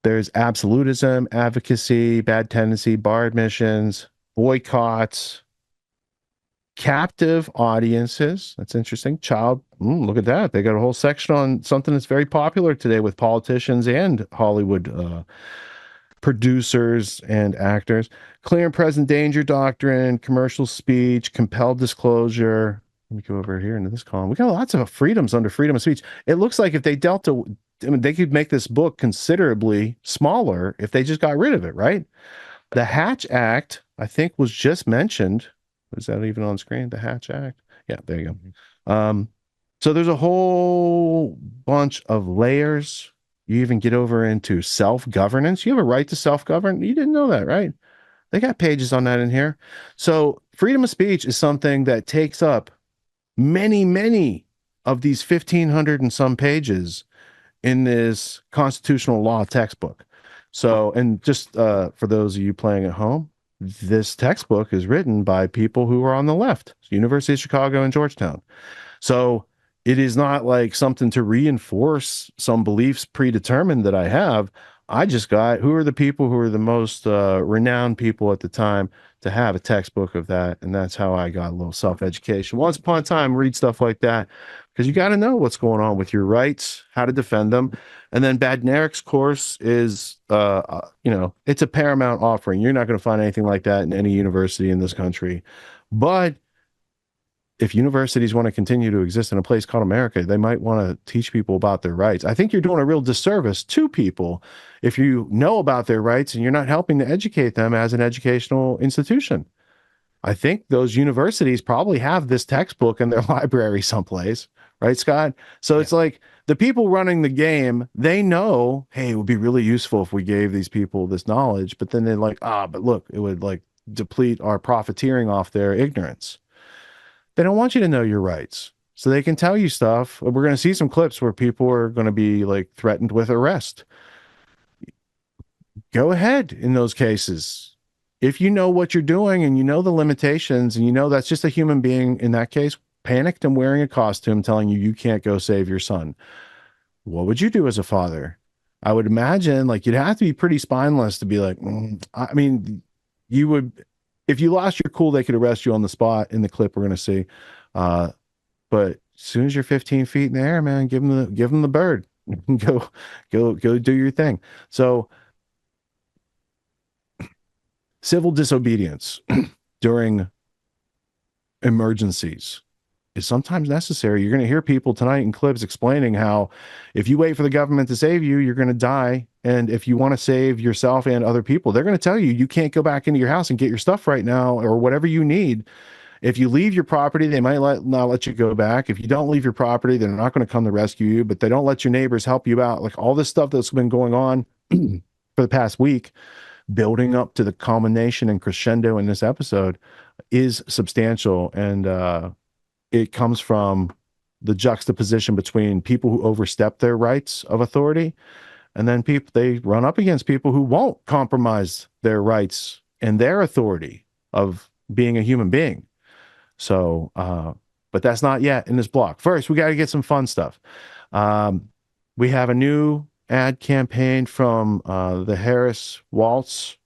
There's absolutism, advocacy, bad tendency, bar admissions, boycotts, captive audiences. That's interesting. Child, look at that. They got a whole section on something that's very popular today with politicians and Hollywood producers and actors. Clear and present danger doctrine, commercial speech, compelled disclosure. Let me go over here into this column. We got lots of freedoms under freedom of speech. It looks like if they they could make this book considerably smaller if they just got rid of it, right? The Hatch Act, I think, was just mentioned. Is that even on screen? The Hatch Act? Yeah, there you go. So there's a whole bunch of layers. You even get over into self-governance. You have a right to self-govern. You didn't know that, right? They got pages on that in here. So freedom of speech is something that takes up many of these 1,500 and some pages in this constitutional law textbook. So, and just for those of you playing at home, this textbook is written by people who are on the left, University of Chicago and Georgetown. So it is not like something to reinforce some beliefs predetermined that I have. I just got who are the people who are the most renowned people at the time to have a textbook of that. And that's how I got a little self-education. Once upon a time, read stuff like that, because you got to know what's going on with your rights, how to defend them. And then Badnerik's course is, it's a paramount offering. You're not going to find anything like that in any university in this country. But if universities want to continue to exist in a place called America, they might want to teach people about their rights. I think you're doing a real disservice to people if you know about their rights and you're not helping to educate them as an educational institution. I think those universities probably have this textbook in their library someplace, right, Scott? So it's like the people running the game, they know, hey, it would be really useful if we gave these people this knowledge, but then they're like, but look, it would like deplete our profiteering off their ignorance. They don't want you to know your rights, so they can tell you stuff. We're going to see some clips where people are going to be like threatened with arrest. Go ahead in those cases. If you know what you're doing and you know the limitations and you know that's just a human being, in that case, panicked and wearing a costume telling you can't go save your son, what would you do as a father? I would imagine like you'd have to be pretty spineless to be like, I mean, you would. If you lost your cool, they could arrest you on the spot in the clip we're going to see. But as soon as you're 15 feet in the air, man, give them the bird. go do your thing. So civil disobedience during emergencies is sometimes necessary. You're going to hear people tonight in clips explaining how if you wait for the government to save you, you're going to die. And if you want to save yourself and other people, they're going to tell you, you can't go back into your house and get your stuff right now or whatever you need. If you leave your property, they might not let you go back. If you don't leave your property, they're not going to come to rescue you, but they don't let your neighbors help you out. Like all this stuff that's been going on for the past week, building up to the culmination and crescendo in this episode is substantial. And it comes from the juxtaposition between people who overstep their rights of authority and then people, they run up against people who won't compromise their rights and their authority of being a human being. So, but that's not yet in this block. First, we got to get some fun stuff. We have a new ad campaign from the Harris-Waltz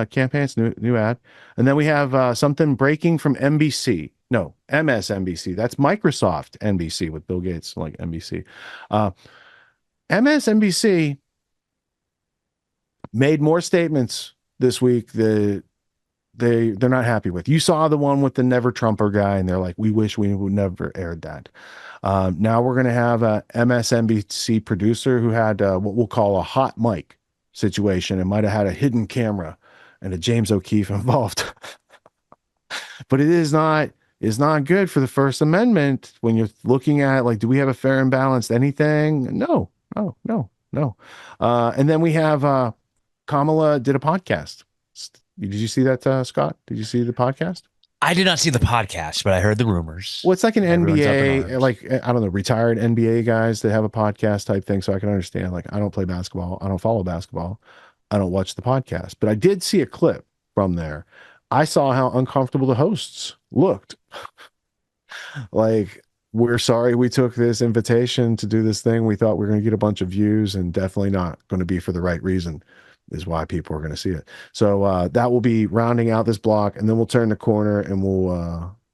campaigns, new ad. And then we have something breaking from NBC. No, MSNBC. That's Microsoft NBC with Bill Gates, like NBC. MSNBC made more statements this week that they're not happy with. You saw the one with the Never Trumper guy, and they're like, we wish we would never aired that. Now we're going to have a MSNBC producer who had what we'll call a hot mic situation and might have had a hidden camera and a James O'Keefe involved. But it is not good for the First Amendment when you're looking at, like, do we have a fair and balanced anything? No. And then we have Kamala did a podcast. Did you see that, Scott? Did you see the podcast? I did not see the podcast, but I heard the rumors. Well, it's like an NBA, like, I don't know, retired NBA guys that have a podcast type thing. So I can understand, like, I don't play basketball. I don't follow basketball. I don't watch the podcast, but I did see a clip from there. I saw how uncomfortable the hosts looked. Like, we're sorry we took this invitation to do this thing. We thought we were going to get a bunch of views, and definitely not going to be for the right reason is why people are going to see it. So that will be rounding out this block, and then we'll turn the corner and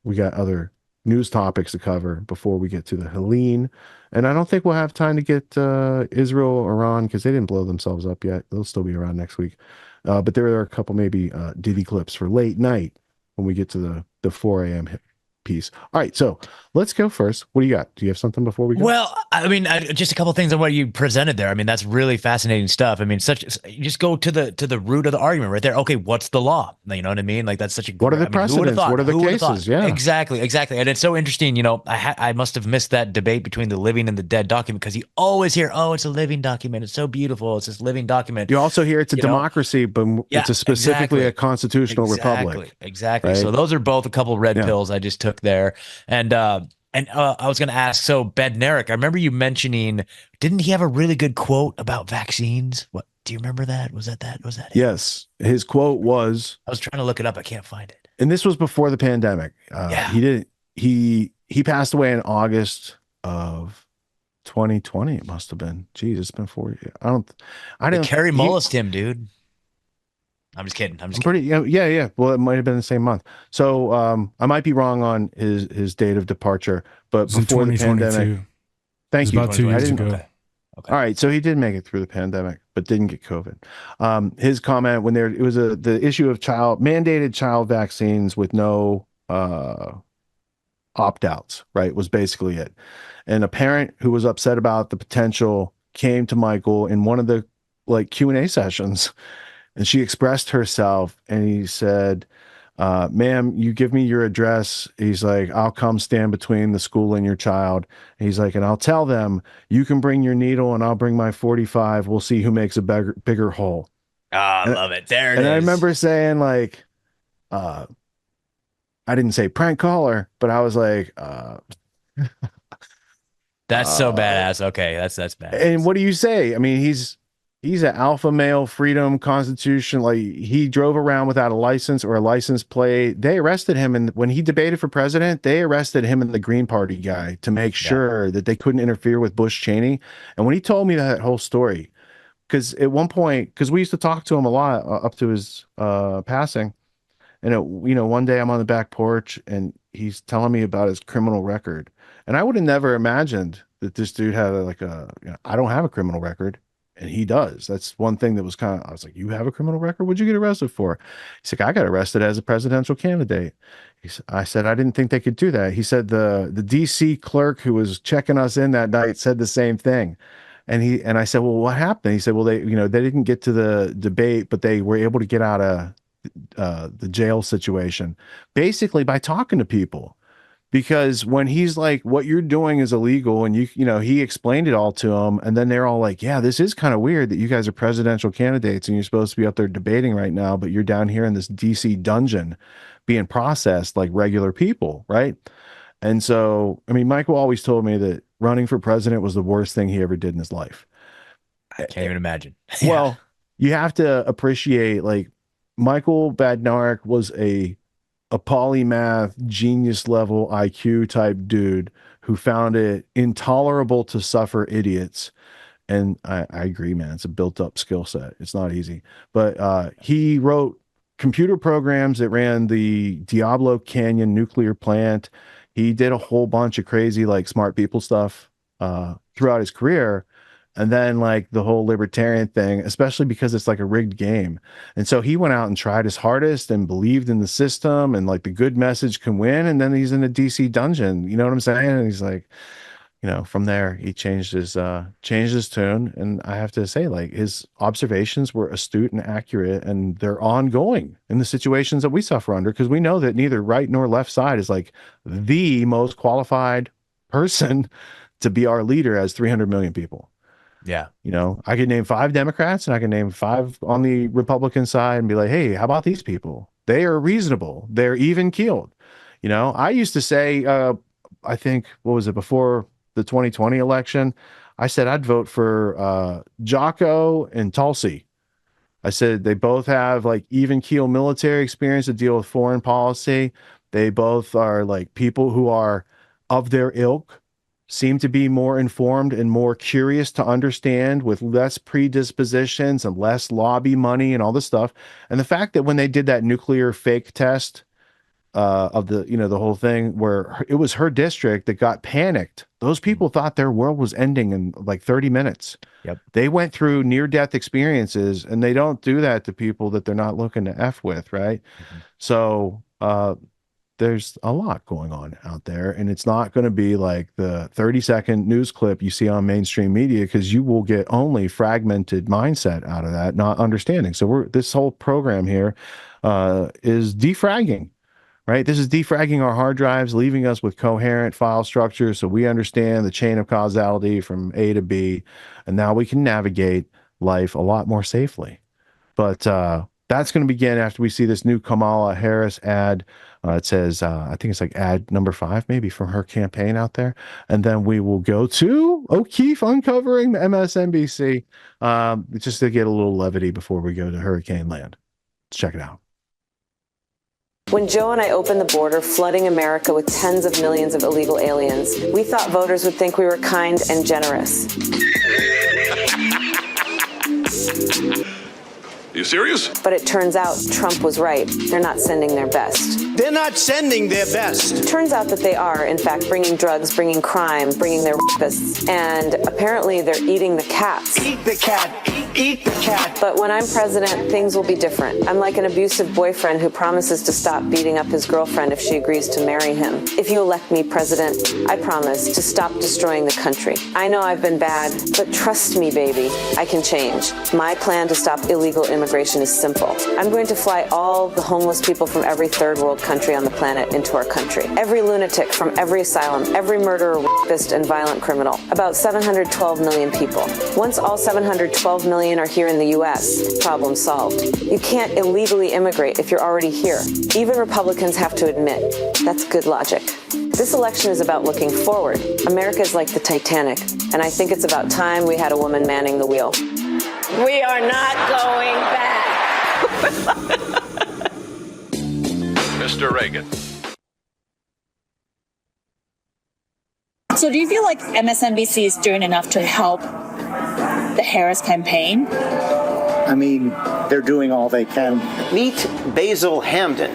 we got other news topics to cover before we get to the Helene. And I don't think we'll have time to get Israel or Iran because they didn't blow themselves up yet. They'll still be around next week. But there are a couple maybe Diddy clips for late night when we get to the 4 a.m. piece. All right, so let's go first. What do you got? Do you have something before we go? Well, I mean, just a couple of things on what you presented there. I mean, that's really fascinating stuff. I mean, you just go to the root of the argument right there. Okay, what's the law? You know what I mean? Like, that's such a what are the precedents? What are the cases? Yeah, exactly. And it's so interesting. You know, I must have missed that debate between the living and the dead document because you always hear, oh, it's a living document. It's so beautiful. It's this living document. You also hear it's a democracy, but it's a specifically a constitutional republic. Exactly. Right? So those are both a couple of red pills I just took there. And I was going to ask, so Bednarik, I remember you mentioning, didn't he have a really good quote about vaccines? What, do you remember that? Was that it? Yes. His quote was, I was trying to look it up. I can't find it. And this was before the pandemic. He passed away in August of 2020. It must have been. Jeez, it's been 4 years. I didn't. Carrie Mullis him, dude. I'm just kidding. Yeah. Well, it might have been the same month. So I might be wrong on his date of departure, but before the pandemic. Thank you. About 2 years ago. Okay. All right. So he did make it through the pandemic, but didn't get COVID. His comment when it was the issue of mandated child vaccines with no opt-outs, right, was basically it. And a parent who was upset about the potential came to Michael in one of the Q&A sessions. And she expressed herself, and he said, ma'am, you give me your address. He's like, I'll come stand between the school and your child. And he's like, and I'll tell them, you can bring your needle and I'll bring my 45. We'll see who makes a bigger hole. I love it. There it is. And I remember saying, like, I didn't say prank caller, but I was like, that's so badass. Okay, that's badass. And what do you say? I mean, he's an alpha male, freedom, constitution. Like, he drove around without a license or a license plate. They arrested him. And when he debated for president, they arrested him and the Green Party guy to make sure that they couldn't interfere with Bush Cheney. And when he told me that whole story, because at one point, because we used to talk to him a lot up to his passing. And, one day I'm on the back porch and he's telling me about his criminal record. And I would have never imagined that this dude had I don't have a criminal record. And he does. That's one thing that was I was like, you have a criminal record? What'd you get arrested for? He's like, I got arrested as a presidential candidate. I said, I didn't think they could do that. He said the DC clerk who was checking us in that night said the same thing. And I said, well, what happened? He said, well, they didn't get to the debate, but they were able to get out of the jail situation basically by talking to people. Because when he's like, what you're doing is illegal, and he explained it all to them, and then they're all like, yeah, this is kind of weird that you guys are presidential candidates and you're supposed to be up there debating right now, but you're down here in this DC dungeon being processed like regular people, right? And so, I mean, Michael always told me that running for president was the worst thing he ever did in his life. I can't even imagine. Well, you have to appreciate, like, Michael Badnarik was a polymath, genius level IQ type dude who found it intolerable to suffer idiots. And I agree, man, it's a built up skill set. It's not easy, but he wrote computer programs that ran the Diablo Canyon nuclear plant. He did a whole bunch of crazy, like, smart people stuff throughout his career. And then, like, the whole libertarian thing, especially because it's like a rigged game. And so he went out and tried his hardest and believed in the system, and like the good message can win. And then he's in a DC dungeon. You know what I'm saying? And he's like, from there, he changed his tune. And I have to say, like, his observations were astute and accurate, and they're ongoing in the situations that we suffer under, because we know that neither right nor left side is like the most qualified person to be our leader as 300 million people. Yeah. I could name 5 Democrats and I can name 5 on the Republican side and be like, hey, how about these people? They are reasonable. They're even keeled. I used to say, I think, what was it, before the 2020 election, I said I'd vote for Jocko and Tulsi. I said they both have like even keel military experience to deal with foreign policy. They both are like people who are of their ilk, seem to be more informed and more curious to understand, with less predispositions and less lobby money and all this stuff. And the fact that when they did that nuclear fake test of the whole thing where it was her district that got panicked, those people thought their world was ending in like 30 minutes. Yep. They went through near-death experiences, and they don't do that to people that they're not looking to F with, right? Mm-hmm. So there's a lot going on out there, and it's not going to be like the 30-second news clip you see on mainstream media, because you will get only fragmented mindset out of that, not understanding. So this whole program here is defragging, right? This is defragging our hard drives, leaving us with coherent file structure so we understand the chain of causality from A to B, and now we can navigate life a lot more safely. But that's going to begin after we see this new Kamala Harris ad. It says, I think it's like ad number 5, maybe, from her campaign out there. And then we will go to O'Keefe uncovering MSNBC, just to get a little levity before we go to Hurricane Land. Let's check it out. When Joe and I opened the border, flooding America with tens of millions of illegal aliens, we thought voters would think we were kind and generous. You serious? But it turns out Trump was right. They're not sending their best. They're not sending their best. Turns out that they are, in fact, bringing drugs, bringing crime, bringing their rapists, and apparently they're eating the cats. Eat the cat. Eat the cat. But when I'm president, things will be different. I'm like an abusive boyfriend who promises to stop beating up his girlfriend if she agrees to marry him. If you elect me president, I promise to stop destroying the country. I know I've been bad, but trust me, baby, I can change. My plan to stop illegal immigration is simple. I'm going to fly all the homeless people from every third world country on the planet into our country. Every lunatic from every asylum, every murderer, rapist, and violent criminal. About 712 million people. Once all 712 million are here in the U.S., problem solved. You can't illegally immigrate if you're already here. Even Republicans have to admit that's good logic. This election is about looking forward. America is like the Titanic, and I think it's about time we had a woman manning the wheel. We are not going back. Mr. Reagan. So do you feel like MSNBC is doing enough to help the Harris campaign? I mean, they're doing all they can. Meet Basil Hamden,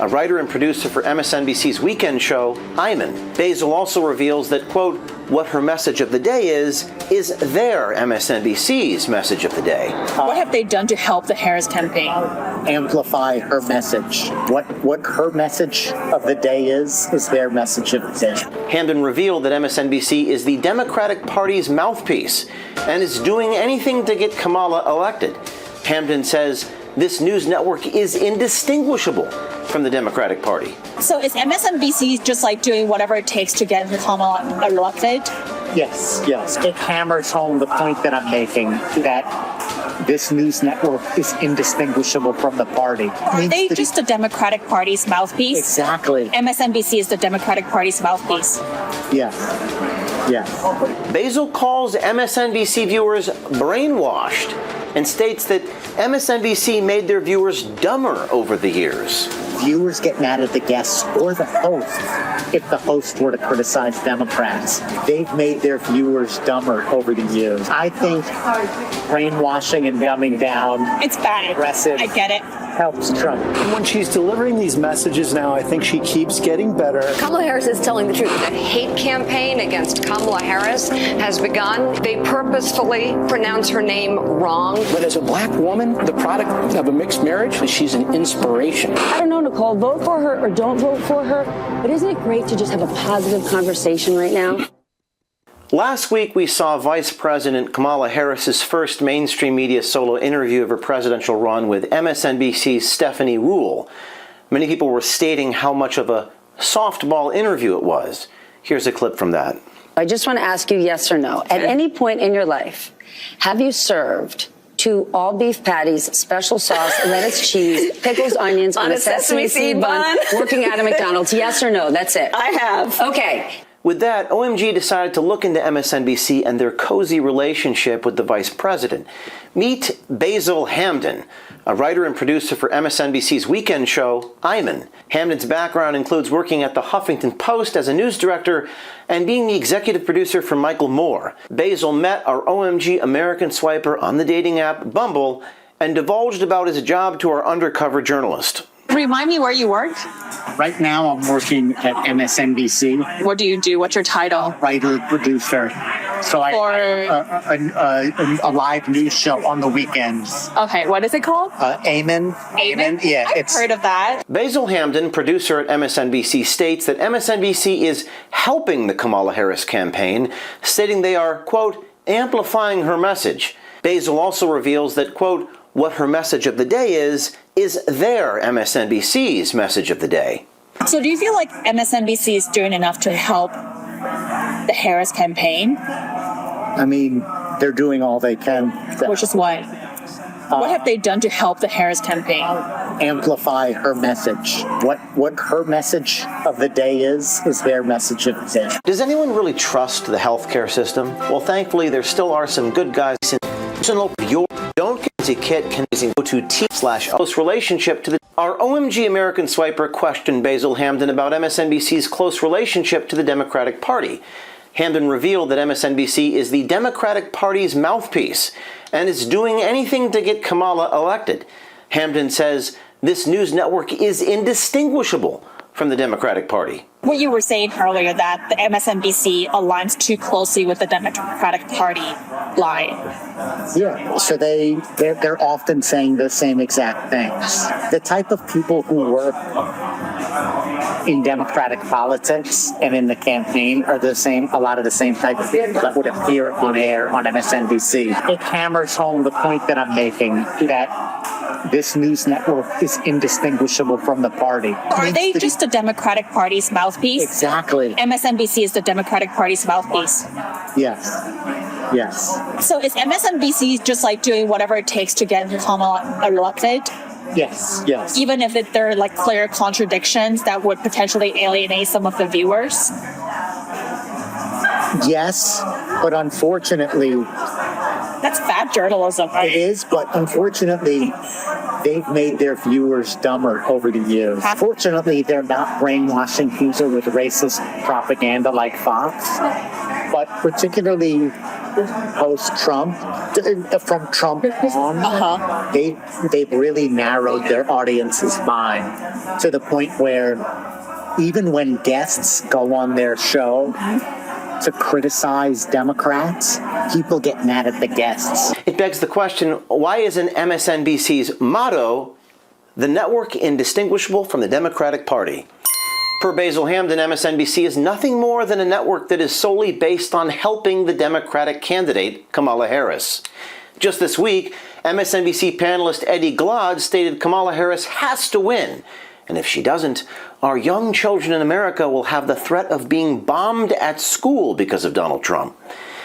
a writer and producer for MSNBC's weekend show, Iman. Basil also reveals that, quote, what her message of the day is their MSNBC's message of the day. What have they done to help the Harris campaign? Amplify her message. What her message of the day is their message of the day. Hamden revealed that MSNBC is the Democratic Party's mouthpiece and is doing anything to get Kamala elected. Hamden says this news network is indistinguishable from the Democratic Party. So is MSNBC just like doing whatever it takes to get Kamala elected? Yes. It hammers home the point that I'm making, that this news network is indistinguishable from the party. Are they just the Democratic Party's mouthpiece? Exactly. MSNBC is the Democratic Party's mouthpiece. Yes. Basil calls MSNBC viewers brainwashed and states that MSNBC made their viewers dumber over the years. Viewers get mad at the guests or the host if the host were to criticize Democrats. They've made their viewers dumber over the years. I think brainwashing and dumbing down, it's bad. Aggressive. I get it. Helps Trump. When she's delivering these messages now, I think she keeps getting better. Kamala Harris is telling the truth. The hate campaign against Kamala Harris has begun. They purposefully pronounce her name wrong. But as a black woman, the product of a mixed marriage, she's an inspiration. I don't know, Nicole, vote for her or don't vote for her, but isn't it great to just have a positive conversation right now? Last week, we saw Vice President Kamala Harris's first mainstream media solo interview of her presidential run with MSNBC's Stephanie Ruhle. Many people were stating how much of a softball interview it was. Here's a clip from that. I just want to ask you yes or no. At any point in your life, have you served 2 all-beef patties, special sauce, lettuce, cheese, pickles, onions on a sesame seed bun, working at a McDonald's? Yes or no? That's it. I have. Okay. With that, OMG decided to look into MSNBC and their cozy relationship with the vice president. Meet Basil Hamden, a writer and producer for MSNBC's weekend show, Iman. Hamden's background includes working at the Huffington Post as a news director and being the executive producer for Michael Moore. Basil met our OMG American swiper on the dating app Bumble and divulged about his job to our undercover journalist. Remind me where you work. Right now, I'm working at MSNBC. What do you do? What's your title? Writer, producer. So I a live news show on the weekends. Okay, what is it called? Amen. Yeah, I've heard of that. Basil Hamden, producer at MSNBC, states that MSNBC is helping the Kamala Harris campaign, stating they are, quote, amplifying her message. Basil also reveals that, quote, what her message of the day is their MSNBC's message of the day. So do you feel like MSNBC is doing enough to help the Harris campaign? I mean, they're doing all they can. Which is what? What have they done to help the Harris campaign? Amplify her message. What her message of the day is their message of the day. Does anyone really trust the healthcare system? Well, thankfully, there still are some good guys in your don't kit can go to T/close relationship to the. Our OMG American swiper questioned Basil Hamden about MSNBC's close relationship to the Democratic Party. Hamden revealed that MSNBC is the Democratic Party's mouthpiece and is doing anything to get Kamala elected. Hamden says this news network is indistinguishable from the Democratic Party. What you were saying earlier, that the MSNBC aligns too closely with the Democratic Party line. Yeah, so they're often saying the same exact things. The type of people who work in Democratic politics and in the campaign are a lot of the same type of people that would appear on air on MSNBC. It hammers home the point that I'm making, that this news network is indistinguishable from the party. Are they just the Democratic Party's mouthpiece? Exactly. MSNBC is the Democratic Party's mouthpiece. Yes. So is MSNBC just like doing whatever it takes to get Kamala elected? Yes. Even if there are like clear contradictions that would potentially alienate some of the viewers? Yes, but unfortunately... That's bad journalism, right? It is, but unfortunately, they've made their viewers dumber over the years. Fortunately, they're not brainwashing people with racist propaganda like Fox, but particularly post-Trump, from Trump on, they've really narrowed their audience's mind to the point where even when guests go on their show to criticize Democrats, people get mad at the guests. It begs the question, why isn't MSNBC's motto, "The network indistinguishable from the Democratic Party"? Per Basil Hamden, MSNBC is nothing more than a network that is solely based on helping the Democratic candidate, Kamala Harris. Just this week, MSNBC panelist Eddie Glaude stated Kamala Harris has to win. And if she doesn't, our young children in America will have the threat of being bombed at school because of Donald Trump.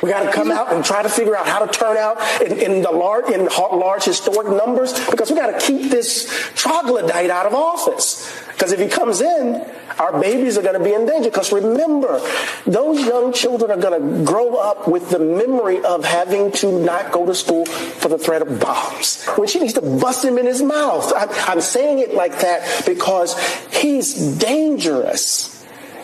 We got to come out and try to figure out how to turn out in large historic numbers, because we got to keep this troglodyte out of office. Because if he comes in, our babies are going to be in danger. Because remember, those young children are going to grow up with the memory of having to not go to school for the threat of bombs. When she needs to bust him in his mouth. I'm saying it like that because he's dangerous.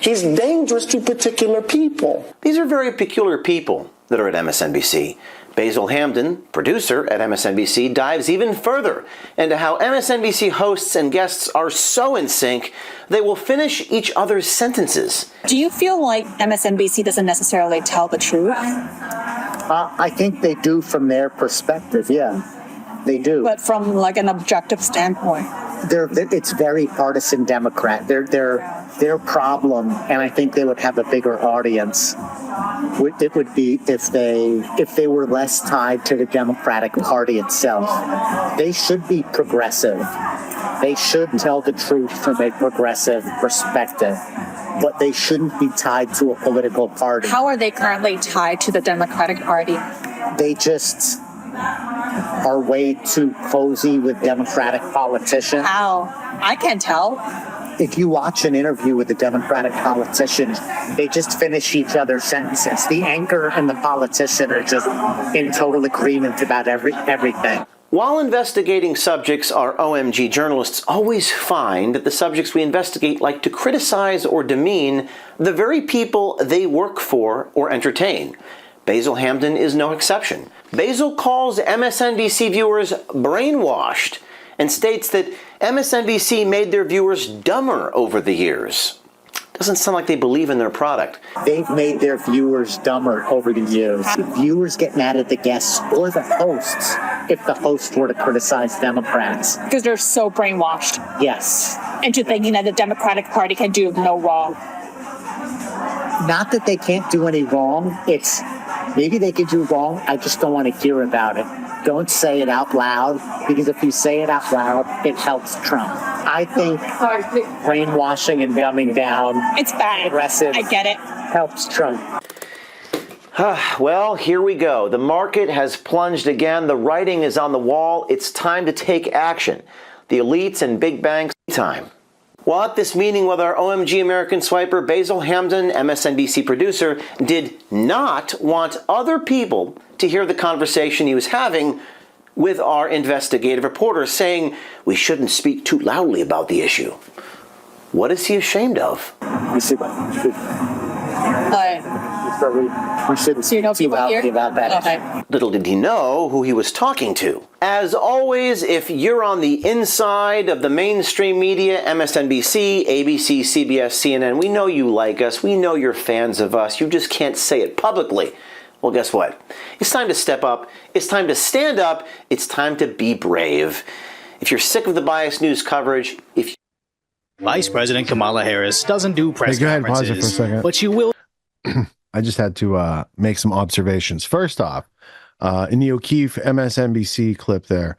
He's dangerous to particular people. These are very peculiar people that are at MSNBC. Basil Hamden, producer at MSNBC, dives even further into how MSNBC hosts and guests are so in sync, they will finish each other's sentences. Do you feel like MSNBC doesn't necessarily tell the truth? I think they do from their perspective, yeah. They do. But from like an objective standpoint? It's very partisan Democrat. Their problem, and I think they would have a bigger audience, it would be if they were less tied to the Democratic Party itself. They should be progressive. They should tell the truth from a progressive perspective, but they shouldn't be tied to a political party. How are they currently tied to the Democratic Party? They just are way too cozy with Democratic politicians. How? I can't tell. If you watch an interview with a Democratic politician, they just finish each other's sentences. The anchor and the politician are just in total agreement about everything. While investigating subjects, our OMG journalists always find that the subjects we investigate like to criticize or demean the very people they work for or entertain. Basil Hamden is no exception. Basil calls MSNBC viewers brainwashed and states that MSNBC made their viewers dumber over the years. Doesn't sound like they believe in their product. They've made their viewers dumber over the years. Viewers get mad at the guests or the hosts if the hosts were to criticize Democrats. Because they're so brainwashed. Yes. Into thinking that the Democratic Party can do no wrong. Not that they can't do any wrong. It's maybe they can do wrong. I just don't want to hear about it. Don't say it out loud, because if you say it out loud, it helps Trump. I think brainwashing and dumbing down, it's bad. Aggressive. I get it. Helps Trump. Well, here we go. The market has plunged again. The writing is on the wall. It's time to take action. The elites and big banks, time. While at this meeting with our OMG American swiper, Basil Hamden, MSNBC producer, did not want other people to hear the conversation he was having with our investigative reporter, saying we shouldn't speak too loudly about the issue. What is he ashamed of? We shouldn't speak too loudly about that. Okay. Little did he know who he was talking to. As always, if you're on the inside of the mainstream media, MSNBC, ABC, CBS, CNN, we know you like us. We know you're fans of us. You just can't say it publicly. Well, guess what? It's time to step up. It's time to stand up. It's time to be brave. If you're sick of the biased news coverage, Vice President Kamala Harris doesn't do press go ahead, conferences, pause it for a second. but she will. I just had to make some observations. First off, in the O'Keefe MSNBC clip there,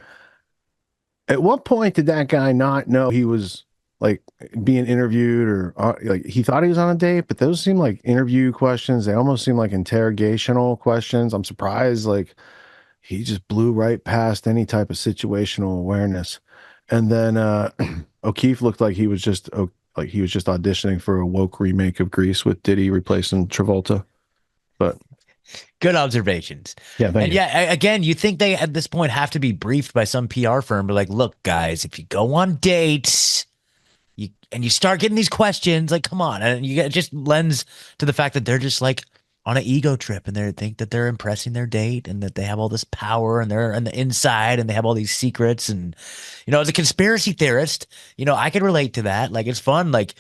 at what point did that guy not know he was like being interviewed, or like he thought he was on a date? But those seem like interview questions. They almost seem like interrogational questions. I'm surprised like he just blew right past any type of situational awareness. And then O'Keefe looked like he was just auditioning for a woke remake of Grease with Diddy replacing Travolta. But good observations. Yeah, thank you. Yeah, again, you think they at this point have to be briefed by some PR firm, but like, look, guys, if you go on dates, you start getting these questions, like, come on, and you get just lends to the fact that they're just like on an ego trip, and they think that they're impressing their date and that they have all this power and they're on the inside and they have all these secrets. And, as a conspiracy theorist, I can relate to that. Like, it's fun, like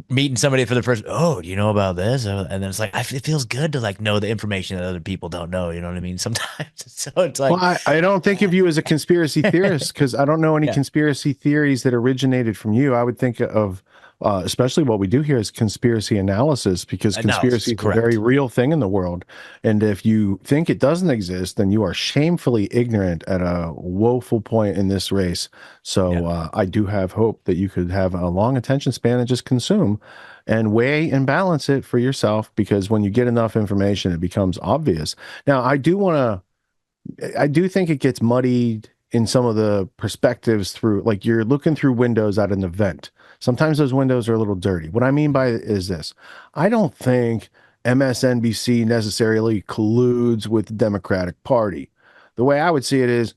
meeting somebody for the first, oh, do you know about this? And then it's like, it feels good to like know the information that other people don't know. You know what I mean? Sometimes. So it's like, well, I don't think of you as a conspiracy theorist because I don't know any Yeah. conspiracy theories that originated from you. I would think of, especially what we do here is conspiracy analysis, because conspiracy is a very real thing in the world. And if you think it doesn't exist, then you are shamefully ignorant at a woeful point in this race. So I do have hope that you could have a long attention span and just consume and weigh and balance it for yourself, because when you get enough information, it becomes obvious. Now, I do think it gets muddied in some of the perspectives through, like, you're looking through windows at an event. Sometimes those windows are a little dirty. What I mean by it is this. I don't think MSNBC necessarily colludes with the Democratic Party. The way I would see it is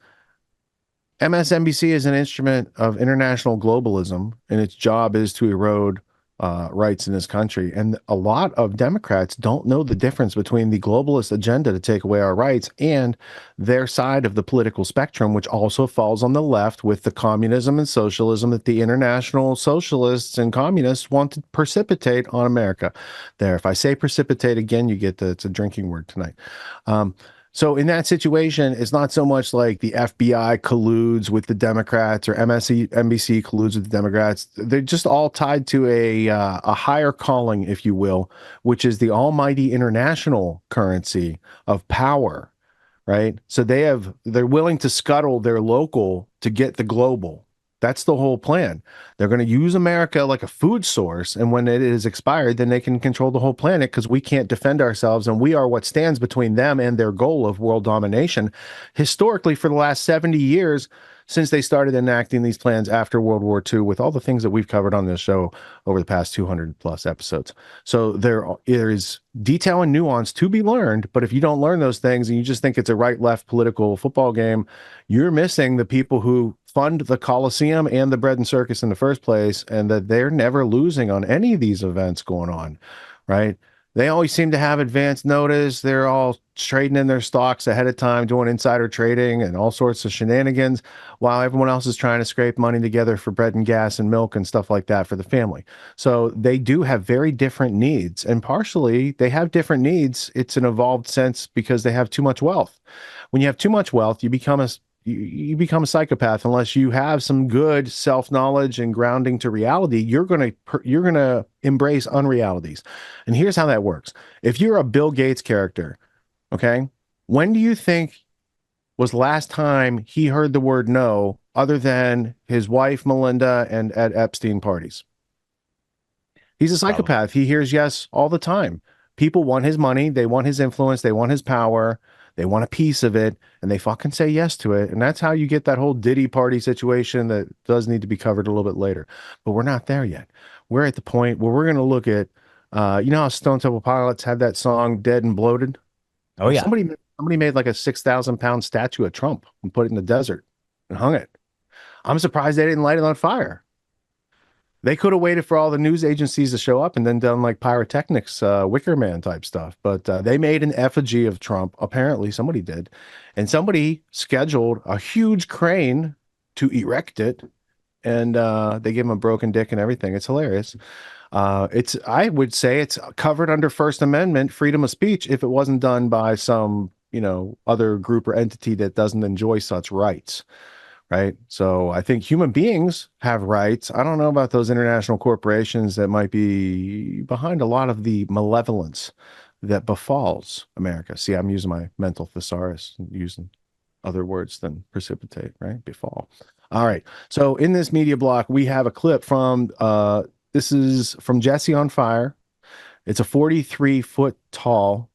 MSNBC is an instrument of international globalism, and its job is to erode rights in this country. And a lot of Democrats don't know the difference between the globalist agenda to take away our rights and their side of the political spectrum, which also falls on the left with the communism and socialism that the international socialists and communists want to precipitate on America. There, if I say precipitate again, you get it's a drinking word tonight. So in that situation, it's not so much like the FBI colludes with the Democrats or MSNBC colludes with the Democrats. They're just all tied to a higher calling, if you will, which is the almighty international currency of power, right? So they're willing to scuttle their local to get the global. That's the whole plan. They're going to use America like a food source, and when it is expired, then they can control the whole planet because we can't defend ourselves, and we are what stands between them and their goal of world domination. Historically, for the last 70 years, since they started enacting these plans after World War II, with all the things that we've covered on this show over the past 200 plus episodes. So there is detail and nuance to be learned, but if you don't learn those things and you just think it's a right-left political football game, you're missing the people who fund the Coliseum and the bread and circus in the first place, and that they're never losing on any of these events going on, right? They always seem to have advance notice. They're all trading in their stocks ahead of time, doing insider trading and all sorts of shenanigans, while everyone else is trying to scrape money together for bread and gas and milk and stuff like that for the family. So they do have very different needs, and partially they have different needs. It's an evolved sense because they have too much wealth. When you have too much wealth, you become a psychopath unless you have some good self-knowledge and grounding to reality. You're going to embrace unrealities. And here's how that works. If you're a Bill Gates character, okay, when do you think was the last time he heard the word no other than his wife Melinda and at Epstein parties? He's a psychopath. He hears yes all the time. People want his money, they want his influence, they want his power, they want a piece of it, and they fucking say yes to it. And that's how you get that whole Diddy party situation that does need to be covered a little bit later. But we're not there yet. We're at the point where we're going to look at, you know how Stone Temple Pilots had that song Dead and Bloated? Oh, yeah. Somebody made like a 6,000-pound statue of Trump and put it in the desert and hung it. I'm surprised they didn't light it on fire. They could have waited for all the news agencies to show up and then done like pyrotechnics, Wicker Man type stuff. But they made an effigy of Trump. Apparently somebody did. And somebody scheduled a huge crane to erect it. And they gave him a broken dick and everything. It's hilarious. I would say it's covered under First Amendment freedom of speech if it wasn't done by some, other group or entity that doesn't enjoy such rights. Right. So I think human beings have rights. I don't know about those international corporations that might be behind a lot of the malevolence that befalls America. See, I'm using my mental thesaurus and using other words than precipitate, right? Befall. All right. So in this media block, we have a clip from this is from Jesse on Fire. It's a 43-foot tall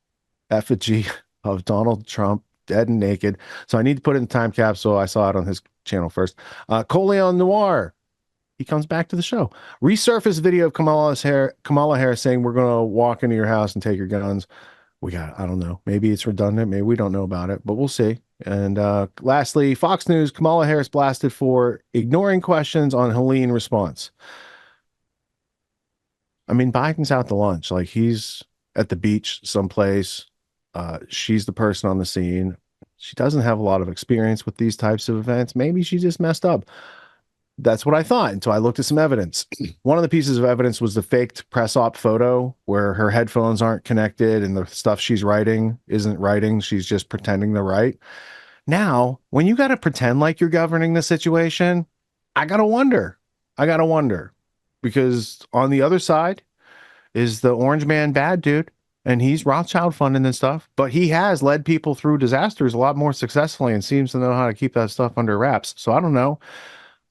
effigy of Donald Trump, dead and naked. So I need to put it in the time capsule. I saw it on his channel first. Coleon Noir, he comes back to the show. Resurface video of Kamala Harris saying we're going to walk into your house and take your guns. I don't know. Maybe it's redundant. Maybe we don't know about it, but we'll see. And lastly, Fox News, Kamala Harris blasted for ignoring questions on Helene response. I mean, Biden's out to lunch. Like he's at the beach someplace. She's the person on the scene. She doesn't have a lot of experience with these types of events. Maybe she just messed up. That's what I thought until I looked at some evidence. One of the pieces of evidence was the faked press op photo where her headphones aren't connected and the stuff she's writing isn't writing. She's just pretending to write. Now, when you got to pretend like you're governing the situation, I got to wonder. Because on the other side is the orange man bad dude, and he's Rothschild funding and stuff, but he has led people through disasters a lot more successfully and seems to know how to keep that stuff under wraps. So I don't know.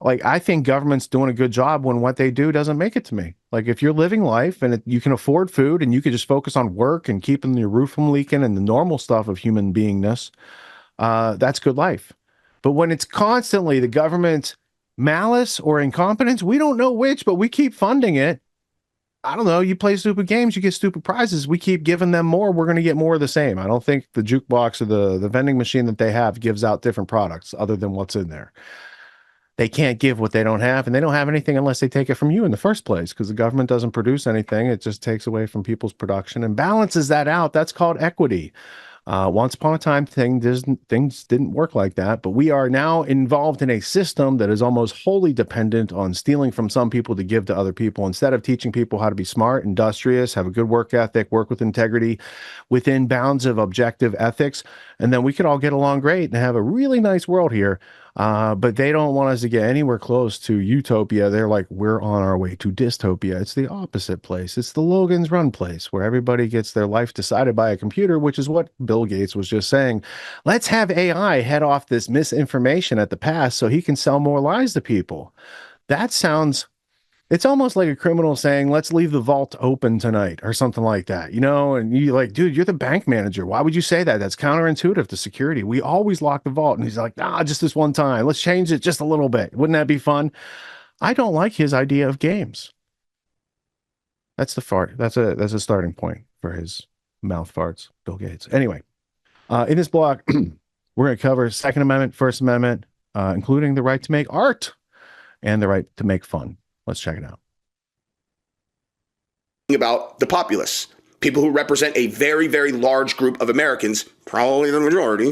Like, I think government's doing a good job when what they do doesn't make it to me. Like, if you're living life and you can afford food and you can just focus on work and keeping your roof from leaking and the normal stuff of human beingness, that's good life. But when it's constantly the government's malice or incompetence, we don't know which, but we keep funding it. I don't know. You play stupid games, you get stupid prizes. We keep giving them more. We're going to get more of the same. I don't think the jukebox or the vending machine that they have gives out different products other than what's in there. They can't give what they don't have, and they don't have anything unless they take it from you in the first place, because the government doesn't produce anything. It just takes away from people's production and balances that out. That's called equity. Once upon a time, things didn't work like that, but we are now involved in a system that is almost wholly dependent on stealing from some people to give to other people, instead of teaching people how to be smart, industrious, have a good work ethic, work with integrity within bounds of objective ethics. And then we could all get along great and have a really nice world here. But they don't want us to get anywhere close to utopia. They're like, we're on our way to dystopia. It's the opposite place. It's the Logan's Run place, where everybody gets their life decided by a computer, which is what Bill Gates was just saying. Let's have AI head off this misinformation at the pass so he can sell more lies to people. That sounds, it's almost like a criminal saying, let's leave the vault open tonight or something like that, you know? And you like, dude, you're the bank manager. Why would you say that? That's counterintuitive to security. We always lock the vault. And he's like, nah, just this one time. Let's change it just a little bit. Wouldn't that be fun? I don't like his idea of games. That's a starting point for his mouth farts, Bill Gates. Anyway, in this block, we're going to cover Second Amendment, First Amendment, including the right to make art and the right to make fun. Let's check it out. About the populace, people who represent a very, very large group of Americans, probably the majority.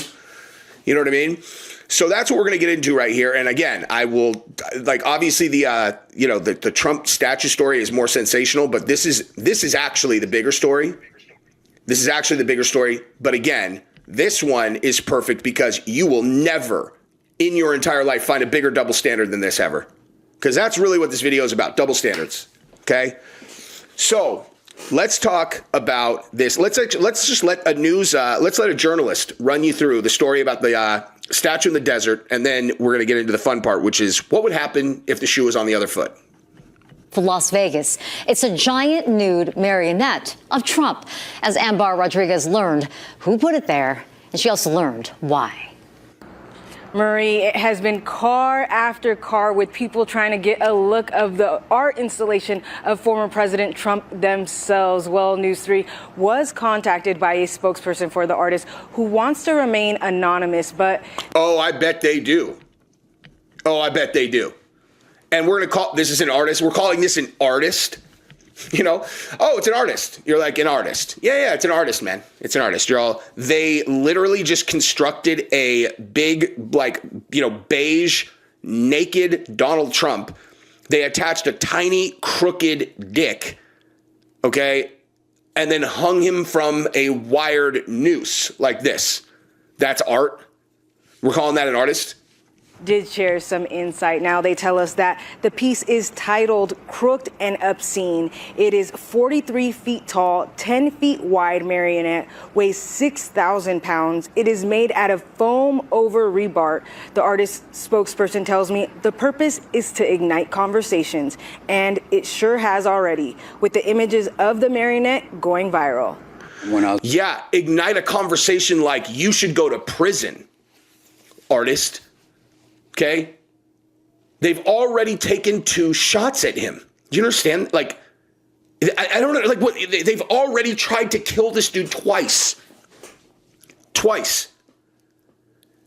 You know what I mean? So that's what we're going to get into right here. And again, I will, like, obviously the Trump statue story is more sensational, but this is actually the bigger story. This is actually the bigger story. But again, this one is perfect because you will never in your entire life find a bigger double standard than this ever. Because that's really what this video is about, double standards, okay? So let's talk about this. Let's just let a journalist run you through the story about the statue in the desert, and then we're going to get into the fun part, which is what would happen if the shoe was on the other foot. For Las Vegas, it's a giant nude marionette of Trump, as Ambar Rodriguez learned who put it there, and she also learned why. Marie, it has been car after car with people trying to get a look of the art installation of former President Trump themselves. Well, News 3 was contacted by a spokesperson for the artist who wants to remain anonymous, but... Oh, I bet they do. And we're going to call, this is an artist. We're calling this an artist. You know, oh, it's an artist. You're like, an artist. Yeah, it's an artist, man. It's an artist. They literally just constructed a big, beige, naked Donald Trump. They attached a tiny, crooked dick, okay, and then hung him from a wired noose like this. That's art. We're calling that an artist. Did share some insight. Now they tell us that the piece is titled Crooked and Obscene. It is 43 feet tall, 10 feet wide marionette, weighs 6,000 pounds. It is made out of foam over rebar. The artist's spokesperson tells me the purpose is to ignite conversations, and it sure has already, with the images of the marionette going viral. Yeah, ignite a conversation like you should go to prison, artist. Okay, they've already taken 2 shots at him. Do you understand? Like, I don't know. Like, what? They've already tried to kill this dude twice.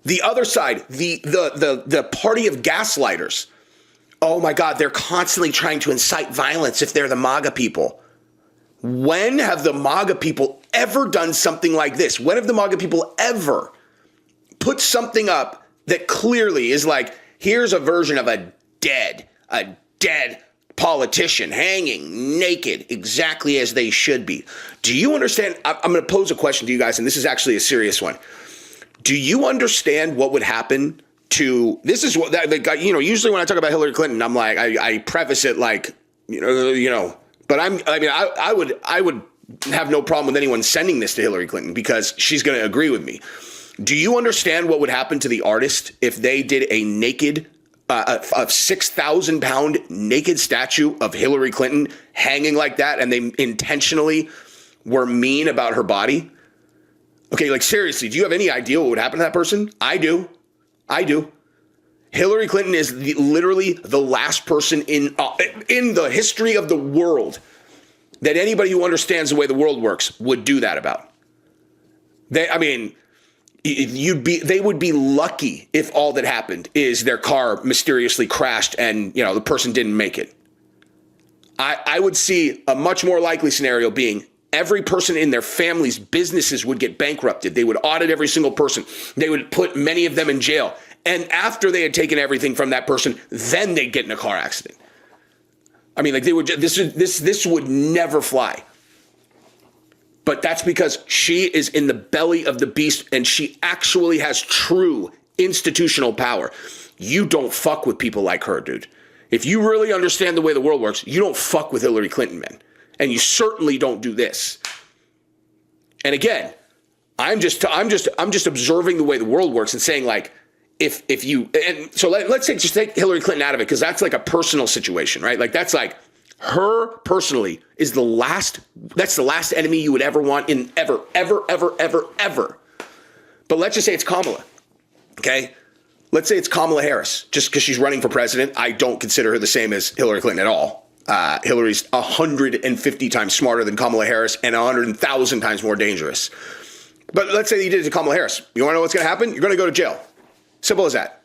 The other side, the party of gaslighters. Oh my God, they're constantly trying to incite violence if they're the MAGA people. When have the MAGA people ever done something like this? When have the MAGA people ever put something up that clearly is like, here's a version of a dead politician hanging naked exactly as they should be? Do you understand? I'm going to pose a question to you guys, and this is actually a serious one. Do you understand what would happen to, this is what that, usually when I talk about Hillary Clinton, I'm like, I preface it like, but I would have no problem with anyone sending this to Hillary Clinton because she's going to agree with me. Do you understand what would happen to the artist if they did a naked, a 6,000-pound naked statue of Hillary Clinton hanging like that, and they intentionally were mean about her body? Okay, like seriously, do you have any idea what would happen to that person? I do. Hillary Clinton is literally the last person in the history of the world that anybody who understands the way the world works would do that about. They would be lucky if all that happened is their car mysteriously crashed and, the person didn't make it. I would see a much more likely scenario being every person in their family's businesses would get bankrupted. They would audit every single person. They would put many of them in jail. And after they had taken everything from that person, then they'd get in a car accident. I mean, like they would. This would never fly. But that's because she is in the belly of the beast, and she actually has true institutional power. You don't fuck with people like her, dude. If you really understand the way the world works, you don't fuck with Hillary Clinton, man. And you certainly don't do this. And again, I'm just observing the way the world works and saying, like, if you, and so let's just take Hillary Clinton out of it, because that's like a personal situation, right? Like that's like her personally is that's the last enemy you would ever want in ever. But let's just say it's Kamala, okay? Let's say it's Kamala Harris, just because she's running for president. I don't consider her the same as Hillary Clinton at all. Hillary's 150 times smarter than Kamala Harris and 100,000 times more dangerous. But let's say you did it to Kamala Harris. You want to know what's going to happen? You're going to go to jail. Simple as that.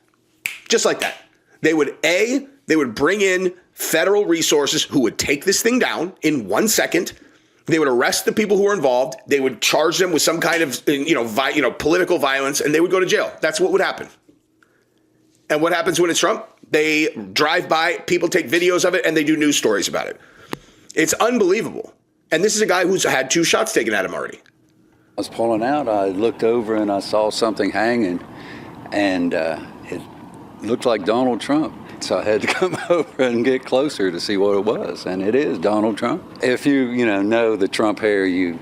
Just like that. They would bring in federal resources who would take this thing down in 1 second. They would arrest the people who were involved. They would charge them with some kind of, political violence, and they would go to jail. That's what would happen. And what happens when it's Trump? They drive by, people take videos of it, and they do news stories about it. It's unbelievable. And this is a guy who's had 2 shots taken at him already. I was pulling out. I looked over and I saw something hanging, and it looked like Donald Trump. So I had to come over and get closer to see what it was, and it is Donald Trump. If you know the Trump hair, you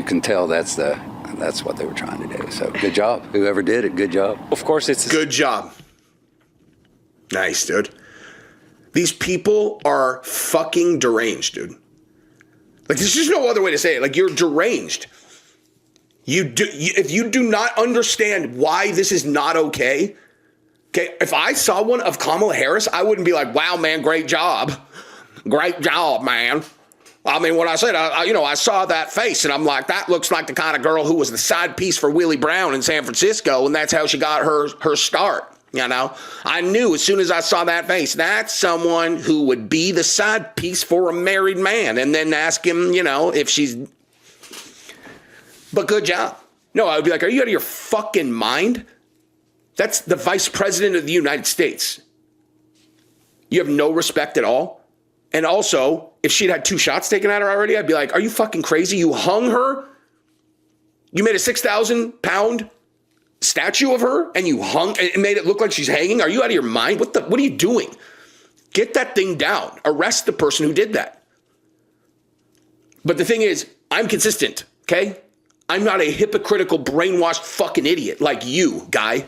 can tell that's what they were trying to do. So good job, whoever did it. Good job. Of course, it's good job. Nice, dude. These people are fucking deranged, dude. Like, there's just no other way to say it. Like, you're deranged. If you do not understand why this is not okay, if I saw one of Kamala Harris, I wouldn't be like, wow, man, great job. Great job, man. I mean, when I said, I saw that face, and I'm like, that looks like the kind of girl who was the side piece for Willie Brown in San Francisco, and that's how she got her start. I knew as soon as I saw that face, that's someone who would be the side piece for a married man, and then ask him, if she's. But good job. No, I would be like, are you out of your fucking mind? That's the vice president of the United States. You have no respect at all. And also, if she'd had 2 shots taken at her already, I'd be like, are you fucking crazy? You hung her? You made a 6,000-pound statue of her and you hung and made it look like she's hanging? Are you out of your mind? What are you doing? Get that thing down. Arrest the person who did that. But the thing is, I'm consistent, okay? I'm not a hypocritical, brainwashed fucking idiot like you, guy.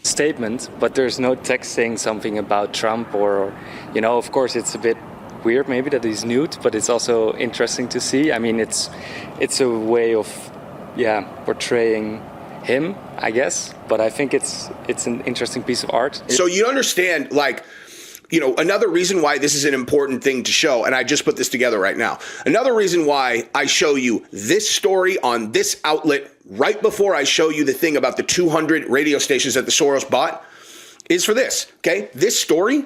Statement, but there's no text saying something about Trump or, of course it's a bit weird maybe that he's nude, but it's also interesting to see. I mean, it's a way of, portraying him, I guess, but I think it's an interesting piece of art. So you understand, like, another reason why this is an important thing to show, and I just put this together right now. Another reason why I show you this story on this outlet right before I show you the thing about the 200 radio stations that the Soros bought is for this, okay? This story,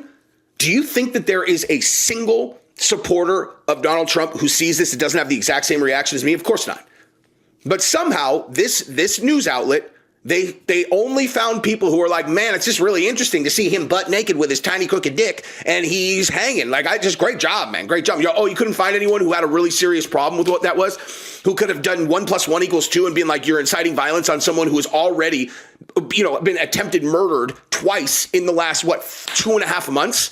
do you think that there is a single supporter of Donald Trump who sees this and doesn't have the exact same reaction as me? Of course not. But somehow this news outlet, they only found people who are like, man, it's just really interesting to see him butt naked with his tiny crooked dick and he's hanging. Like, great job, man. Great job. You couldn't find anyone who had a really serious problem with what that was, who could have done 1 + 1 = 2 and been like, you're inciting violence on someone who has already, been attempted murdered twice in the last, 2.5 months?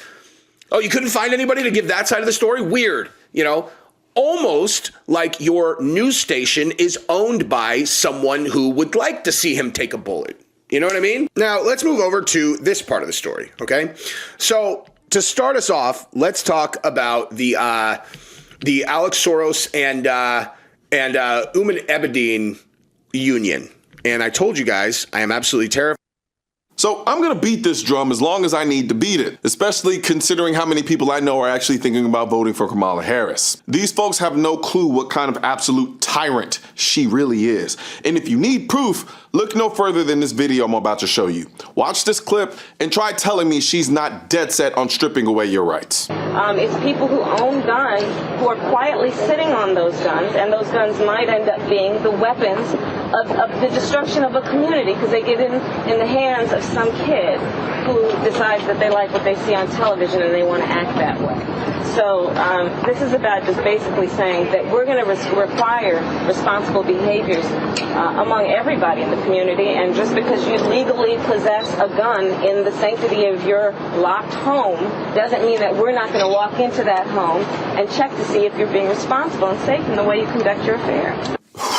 Oh, you couldn't find anybody to give that side of the story? Weird, almost like your news station is owned by someone who would like to see him take a bullet. You know what I mean? Now, let's move over to this part of the story, okay? So, to start us off, let's talk about the Alex Soros and Uman Ebedin union. And I told you guys, I am absolutely terrified. So I'm going to beat this drum as long as I need to beat it, especially considering how many people I know are actually thinking about voting for Kamala Harris. These folks have no clue what kind of absolute tyrant she really is. And if you need proof, look no further than this video I'm about to show you. Watch this clip and try telling me she's not dead set on stripping away your rights. It's people who own guns who are quietly sitting on those guns, and those guns might end up being the weapons of the destruction of a community because they get in the hands of some kid who decides that they like what they see on television and they want to act that way. So this is about just basically saying that we're going to require responsible behaviors among everybody in the community, and just because you legally possess a gun in the sanctity of your locked home doesn't mean that we're not going to walk into that home and check to see if you're being responsible and safe in the way you conduct your affairs.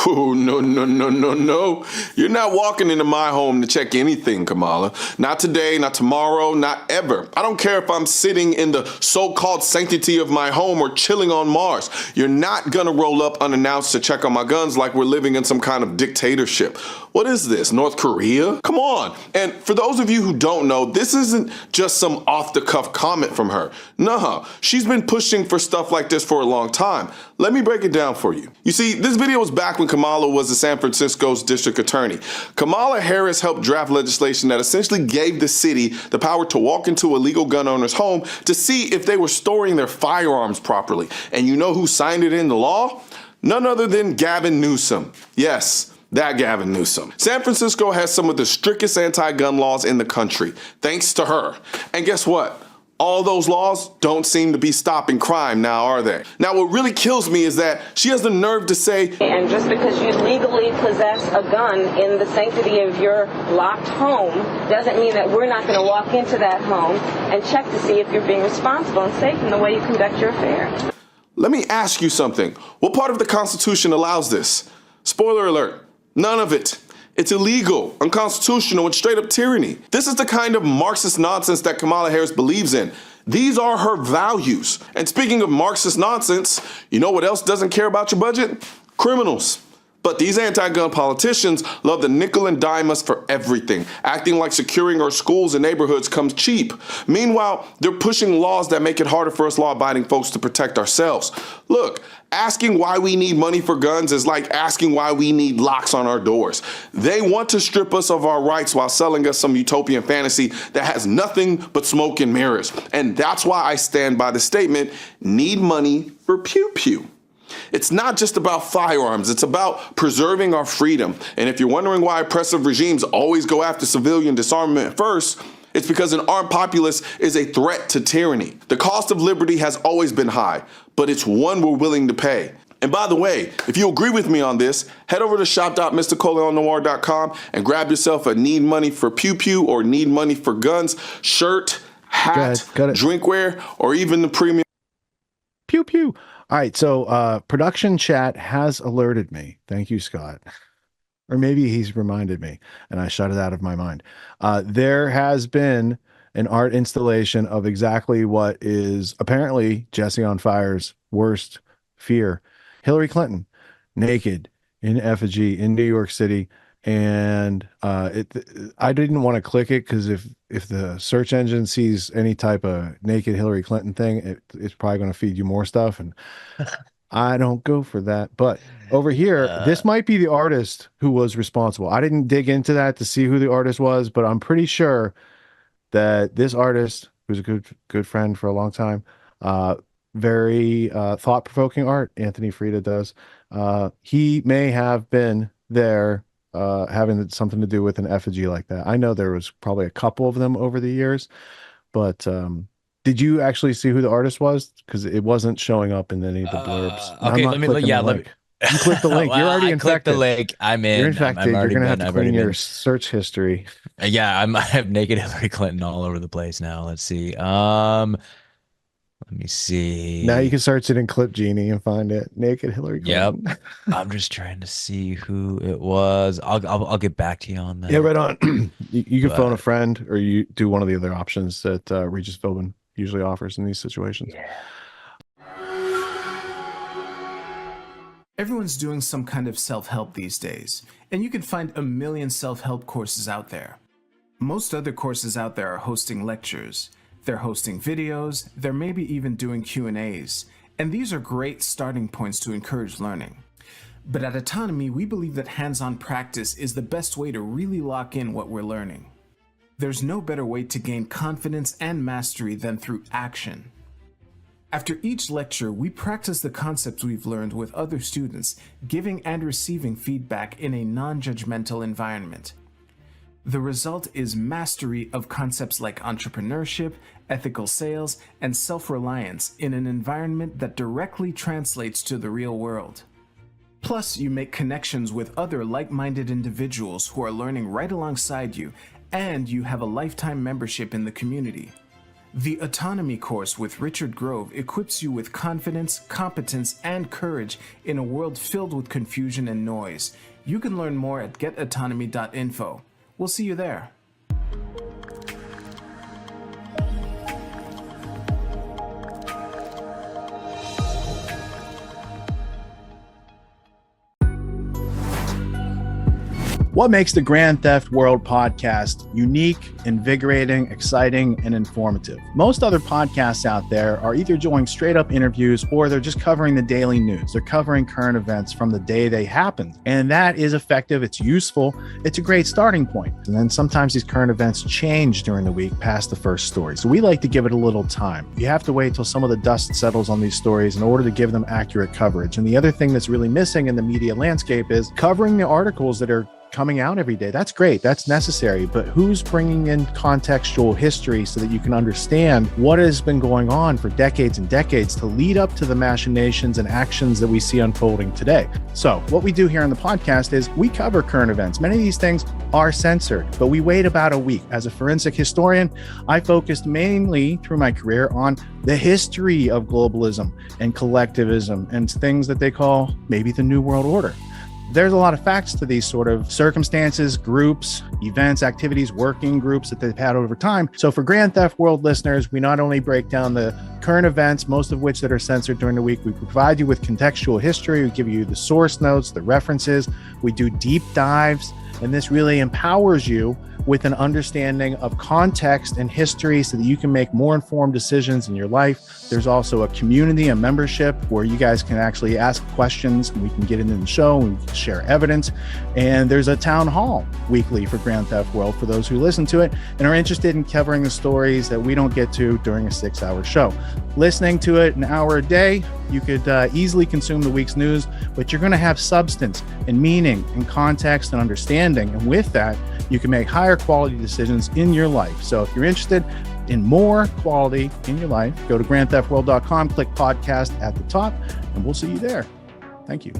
Oh, no. You're not walking into my home to check anything, Kamala. Not today, not tomorrow, not ever. I don't care if I'm sitting in the so-called sanctity of my home or chilling on Mars. You're not gonna roll up unannounced to check on my guns like we're living in some kind of dictatorship. What is this, North Korea? Come on. And for those of you who don't know, this isn't just some off-the-cuff comment from her. Nah, she's been pushing for stuff like this for a long time. Let me break it down for you. You see, this video was back when Kamala was the San Francisco's district attorney. Kamala Harris helped draft legislation that essentially gave the city the power to walk into a legal gun owner's home to see if they were storing their firearms properly. And you know who signed it into law? None other than Gavin Newsom. Yes, that Gavin Newsom. San Francisco has some of the strictest anti-gun laws in the country, thanks to her. And guess what? All those laws don't seem to be stopping crime now, are they? Now, what really kills me is that she has the nerve to say, and just because you legally possess a gun in the sanctity of your locked home doesn't mean that we're not going to walk into that home and check to see if you're being responsible and safe in the way you conduct your affairs. Let me ask you something. What part of the Constitution allows this? Spoiler alert, none of it. It's illegal, unconstitutional, and straight up tyranny. This is the kind of Marxist nonsense that Kamala Harris believes in. These are her values. And speaking of Marxist nonsense, you know what else doesn't care about your budget? Criminals. But these anti-gun politicians love to nickel and dime us for everything, acting like securing our schools and neighborhoods comes cheap. Meanwhile, they're pushing laws that make it harder for us law-abiding folks to protect ourselves. Look, asking why we need money for guns is like asking why we need locks on our doors. They want to strip us of our rights while selling us some utopian fantasy that has nothing but smoke and mirrors. And that's why I stand by the statement, need money for pew-pew. It's not just about firearms, it's about preserving our freedom. And if you're wondering why oppressive regimes always go after civilian disarmament first, it's because an armed populace is a threat to tyranny. The cost of liberty has always been high, but it's one we're willing to pay. And by the way, if you agree with me on this, head over to shop.mrcoleonnoir.com and grab yourself a need money for pew pew or need money for guns shirt, hat, drinkware, or even the premium. Pew pew. All right, so production chat has alerted me. Thank you, Scott. Or maybe he's reminded me, and I shut it out of my mind. There has been an art installation of exactly what is apparently Jesse on Fire's worst fear. Hillary Clinton, naked, in effigy, in New York City. And I didn't want to click it because if the search engine sees any type of naked Hillary Clinton thing, it's probably going to feed you more stuff, and I don't go for that. But over here, this might be the artist who was responsible. I didn't dig into that to see who the artist was, but I'm pretty sure that this artist, who's a good friend for a long time, very thought-provoking art. Anthony Frida does. He may have been there having something to do with an effigy like that. I know there was probably a couple of them over the years, but did you actually see who the artist was? Because it wasn't showing up in any of the blurbs. Okay, let me. You click the link. You're already infected. Click the link. I'm in. You're infected. I'm You're already gonna have been. to clean your search history. Yeah, I have naked Hillary Clinton all over the place now. Let's see. Let me see. Now you can search it in Clip Genie and find it. Naked Hillary Clinton. Yep. I'm just trying to see who it was. I'll get back to you on that. Yeah, right on. You can phone a friend, or you do one of the other options that Regis Philbin usually offers in these situations. Yeah. Everyone's doing some kind of self-help these days, and you can find a million self-help courses out there. Most other courses out there are hosting lectures. They're hosting videos, they're maybe even doing Q&As, and these are great starting points to encourage learning. But at Autonomy, we believe that hands-on practice is the best way to really lock in what we're learning. There's no better way to gain confidence and mastery than through action. After each lecture, we practice the concepts we've learned with other students, giving and receiving feedback in a non-judgmental environment. The result is mastery of concepts like entrepreneurship, ethical sales, and self-reliance in an environment that directly translates to the real world. Plus, you make connections with other like-minded individuals who are learning right alongside you, and you have a lifetime membership in the community. The Autonomy course with Richard Grove equips you with confidence, competence, and courage in a world filled with confusion and noise. You can learn more at getautonomy.info. We'll see you there. What makes the Grand Theft World podcast unique, invigorating, exciting, and informative? Most other podcasts out there are either doing straight up interviews or they're just covering the daily news. They're covering current events from the day they happened. And that is effective. It's useful. It's a great starting point. And then sometimes these current events change during the week past the first story. So we like to give it a little time. You have to wait till some of the dust settles on these stories in order to give them accurate coverage. And the other thing that's really missing in the media landscape is covering the articles that are coming out every day. That's great. That's necessary. But who's bringing in contextual history so that you can understand what has been going on for decades and decades to lead up to the machinations and actions that we see unfolding today? So what we do here on the podcast is we cover current events. Many of these things are censored, but we wait about a week. As a forensic historian, I focused mainly through my career on the history of globalism and collectivism and things that they call maybe the New World Order. There's a lot of facts to these sort of circumstances, groups, events, activities, working groups that they've had over time. So for Grand Theft World listeners, we not only break down the current events, most of which that are censored during the week, we provide you with contextual history, we give you the source notes, the references, we do deep dives, and this really empowers you with an understanding of context and history so that you can make more informed decisions in your life. There's also a community, a membership where you guys can actually ask questions and we can get into the show and we can share evidence. And there's a town hall weekly for Grand Theft World for those who listen to it and are interested in covering the stories that we don't get to during a 6-hour show. Listening to it an hour a day, you could easily consume the week's news, but you're going to have substance and meaning and context and understanding. And with that, you can make higher quality decisions in your life. So if you're interested in more quality in your life, go to grandtheftworld.com, click podcast at the top, and we'll see you there. Thank you.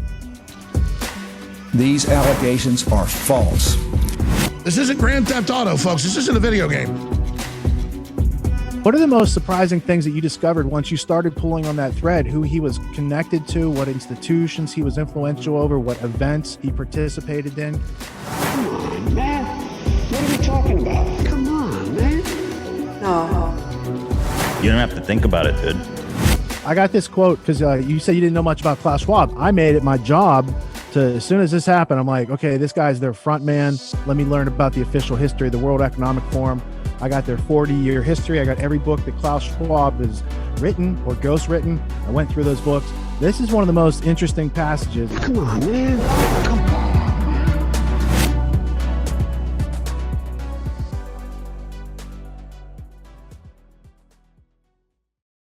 These allegations are false. This isn't Grand Theft Auto, folks. This isn't a video game. What are the most surprising things that you discovered once you started pulling on that thread? Who he was connected to, what institutions he was influential over, what events he participated in? Come on, man. What are we talking about? Come on, man. No. You don't have to think about it, dude. I got this quote because you said you didn't know much about Klaus Schwab. I made it my job to, as soon as this happened, I'm like, okay, this guy's their front man. Let me learn about the official history of the World Economic Forum. I got their 40-year history. I got every book that Klaus Schwab has written or ghostwritten. I went through those books. This is one of the most interesting passages. Come on, man.